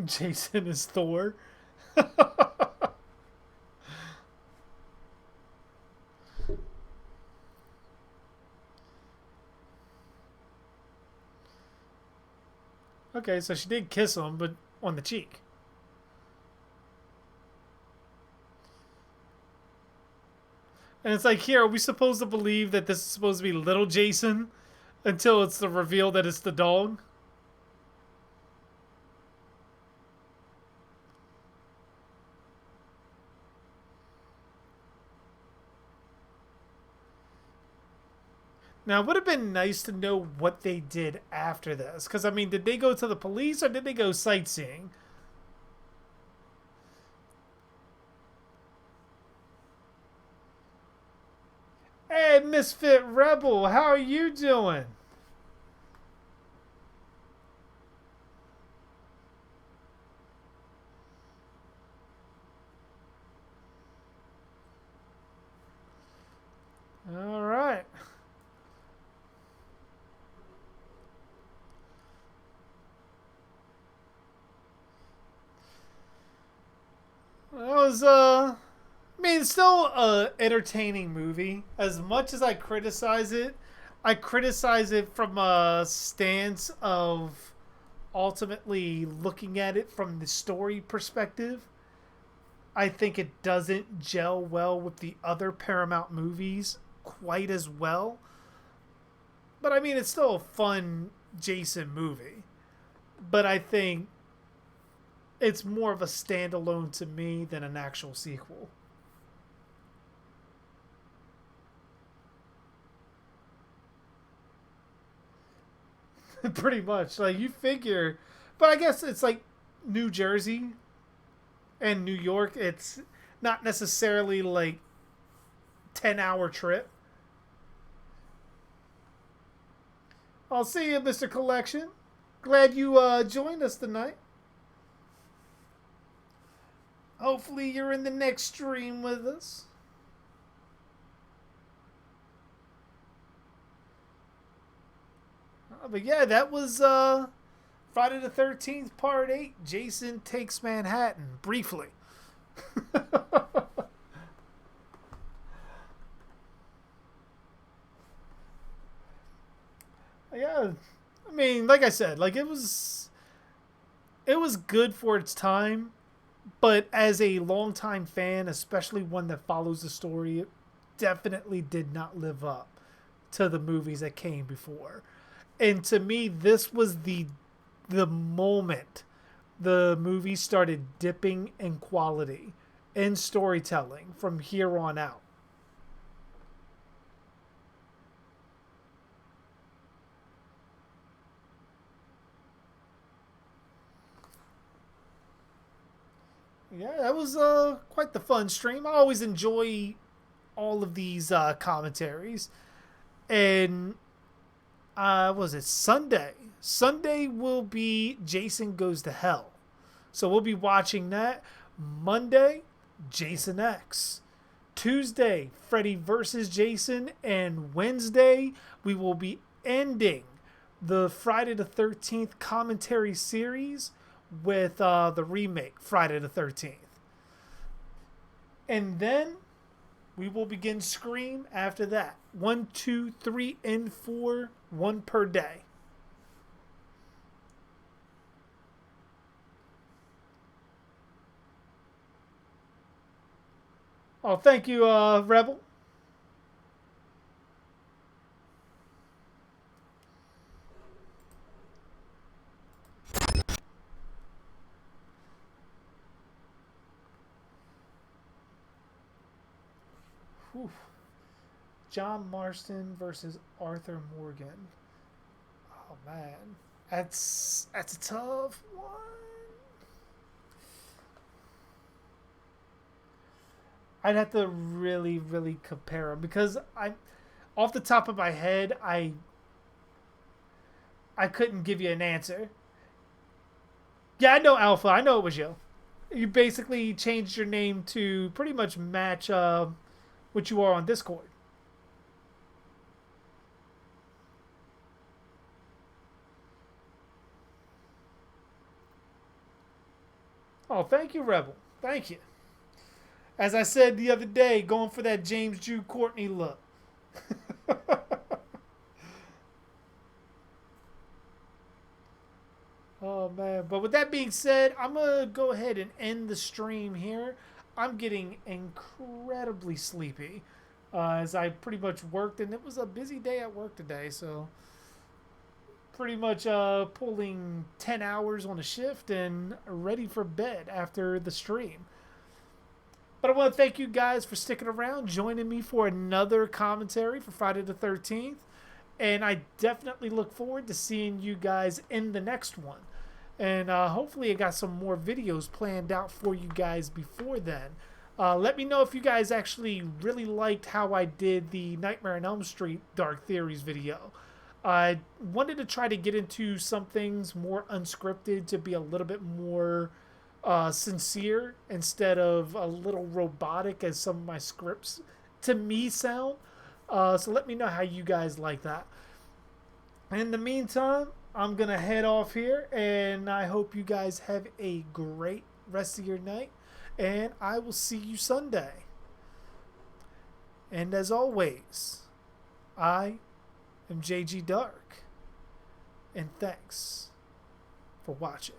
Jason is Thor. Okay, so she did kiss him, but on the cheek. And it's like, here, are we supposed to believe that this is supposed to be little Jason until it's the reveal that it's the dog? Now, it would have been nice to know what they did after this. Because, I mean, did they go to the police or did they go sightseeing? Hey, Misfit Rebel, how are you doing? All right. That was, I mean, it's still a entertaining movie. As much as I criticize it from a stance of ultimately looking at it from the story perspective, I think it doesn't gel well with the other Paramount movies quite as well. But I mean, it's still a fun Jason movie. But I think it's more of a standalone to me than an actual sequel. Pretty much. Like, you figure. But I guess it's like New Jersey and New York. It's not necessarily like 10-hour trip. I'll see you, Mr. Collection. Glad you joined us tonight. Hopefully you're in the next stream with us. But yeah, that was Friday the 13th, Part 8. Jason Takes Manhattan, briefly. Yeah, I mean, like I said, like it was good for its time, but as a longtime fan, especially one that follows the story, it definitely did not live up to the movies that came before. And to me, this was the moment the movie started dipping in quality and storytelling from here on out. Yeah, that was quite the fun stream. I always enjoy all of these commentaries. And was it Sunday? Sunday will be Jason Goes to Hell. So we'll be watching that. Monday, Jason X. Tuesday, Freddy versus Jason. And Wednesday, we will be ending the Friday the 13th commentary series with the remake, Friday the 13th. And then we will begin Scream after that. 1, 2, 3, and 4, one per day. Oh, thank you, Rebel. Whew. John Marston versus Arthur Morgan. Oh man, that's a tough one. I'd have to really, really compare them because off the top of my head, I couldn't give you an answer. Yeah, I know Alpha. I know it was you. You basically changed your name to pretty much match what you are on Discord. Oh, thank you, Rebel. Thank you. As I said the other day, going for that James Jude Courtney look. Oh man! But with that being said, I'm gonna go ahead and end the stream here. I'm getting incredibly sleepy as I pretty much worked, and it was a busy day at work today. So pretty much pulling 10 hours on a shift and ready for bed after the stream. But I want to thank you guys for sticking around, joining me for another commentary for Friday the 13th. And I definitely look forward to seeing you guys in the next one. And hopefully I got some more videos planned out for you guys before then. Let me know if you guys actually really liked how I did the Nightmare on Elm Street Dark Theories video. I wanted to try to get into some things more unscripted to be a little bit more sincere instead of a little robotic as some of my scripts to me sound. So let me know how you guys like that. In the meantime, I'm going to head off here, and I hope you guys have a great rest of your night, and I will see you Sunday. And as always, I am JG Dark, and thanks for watching.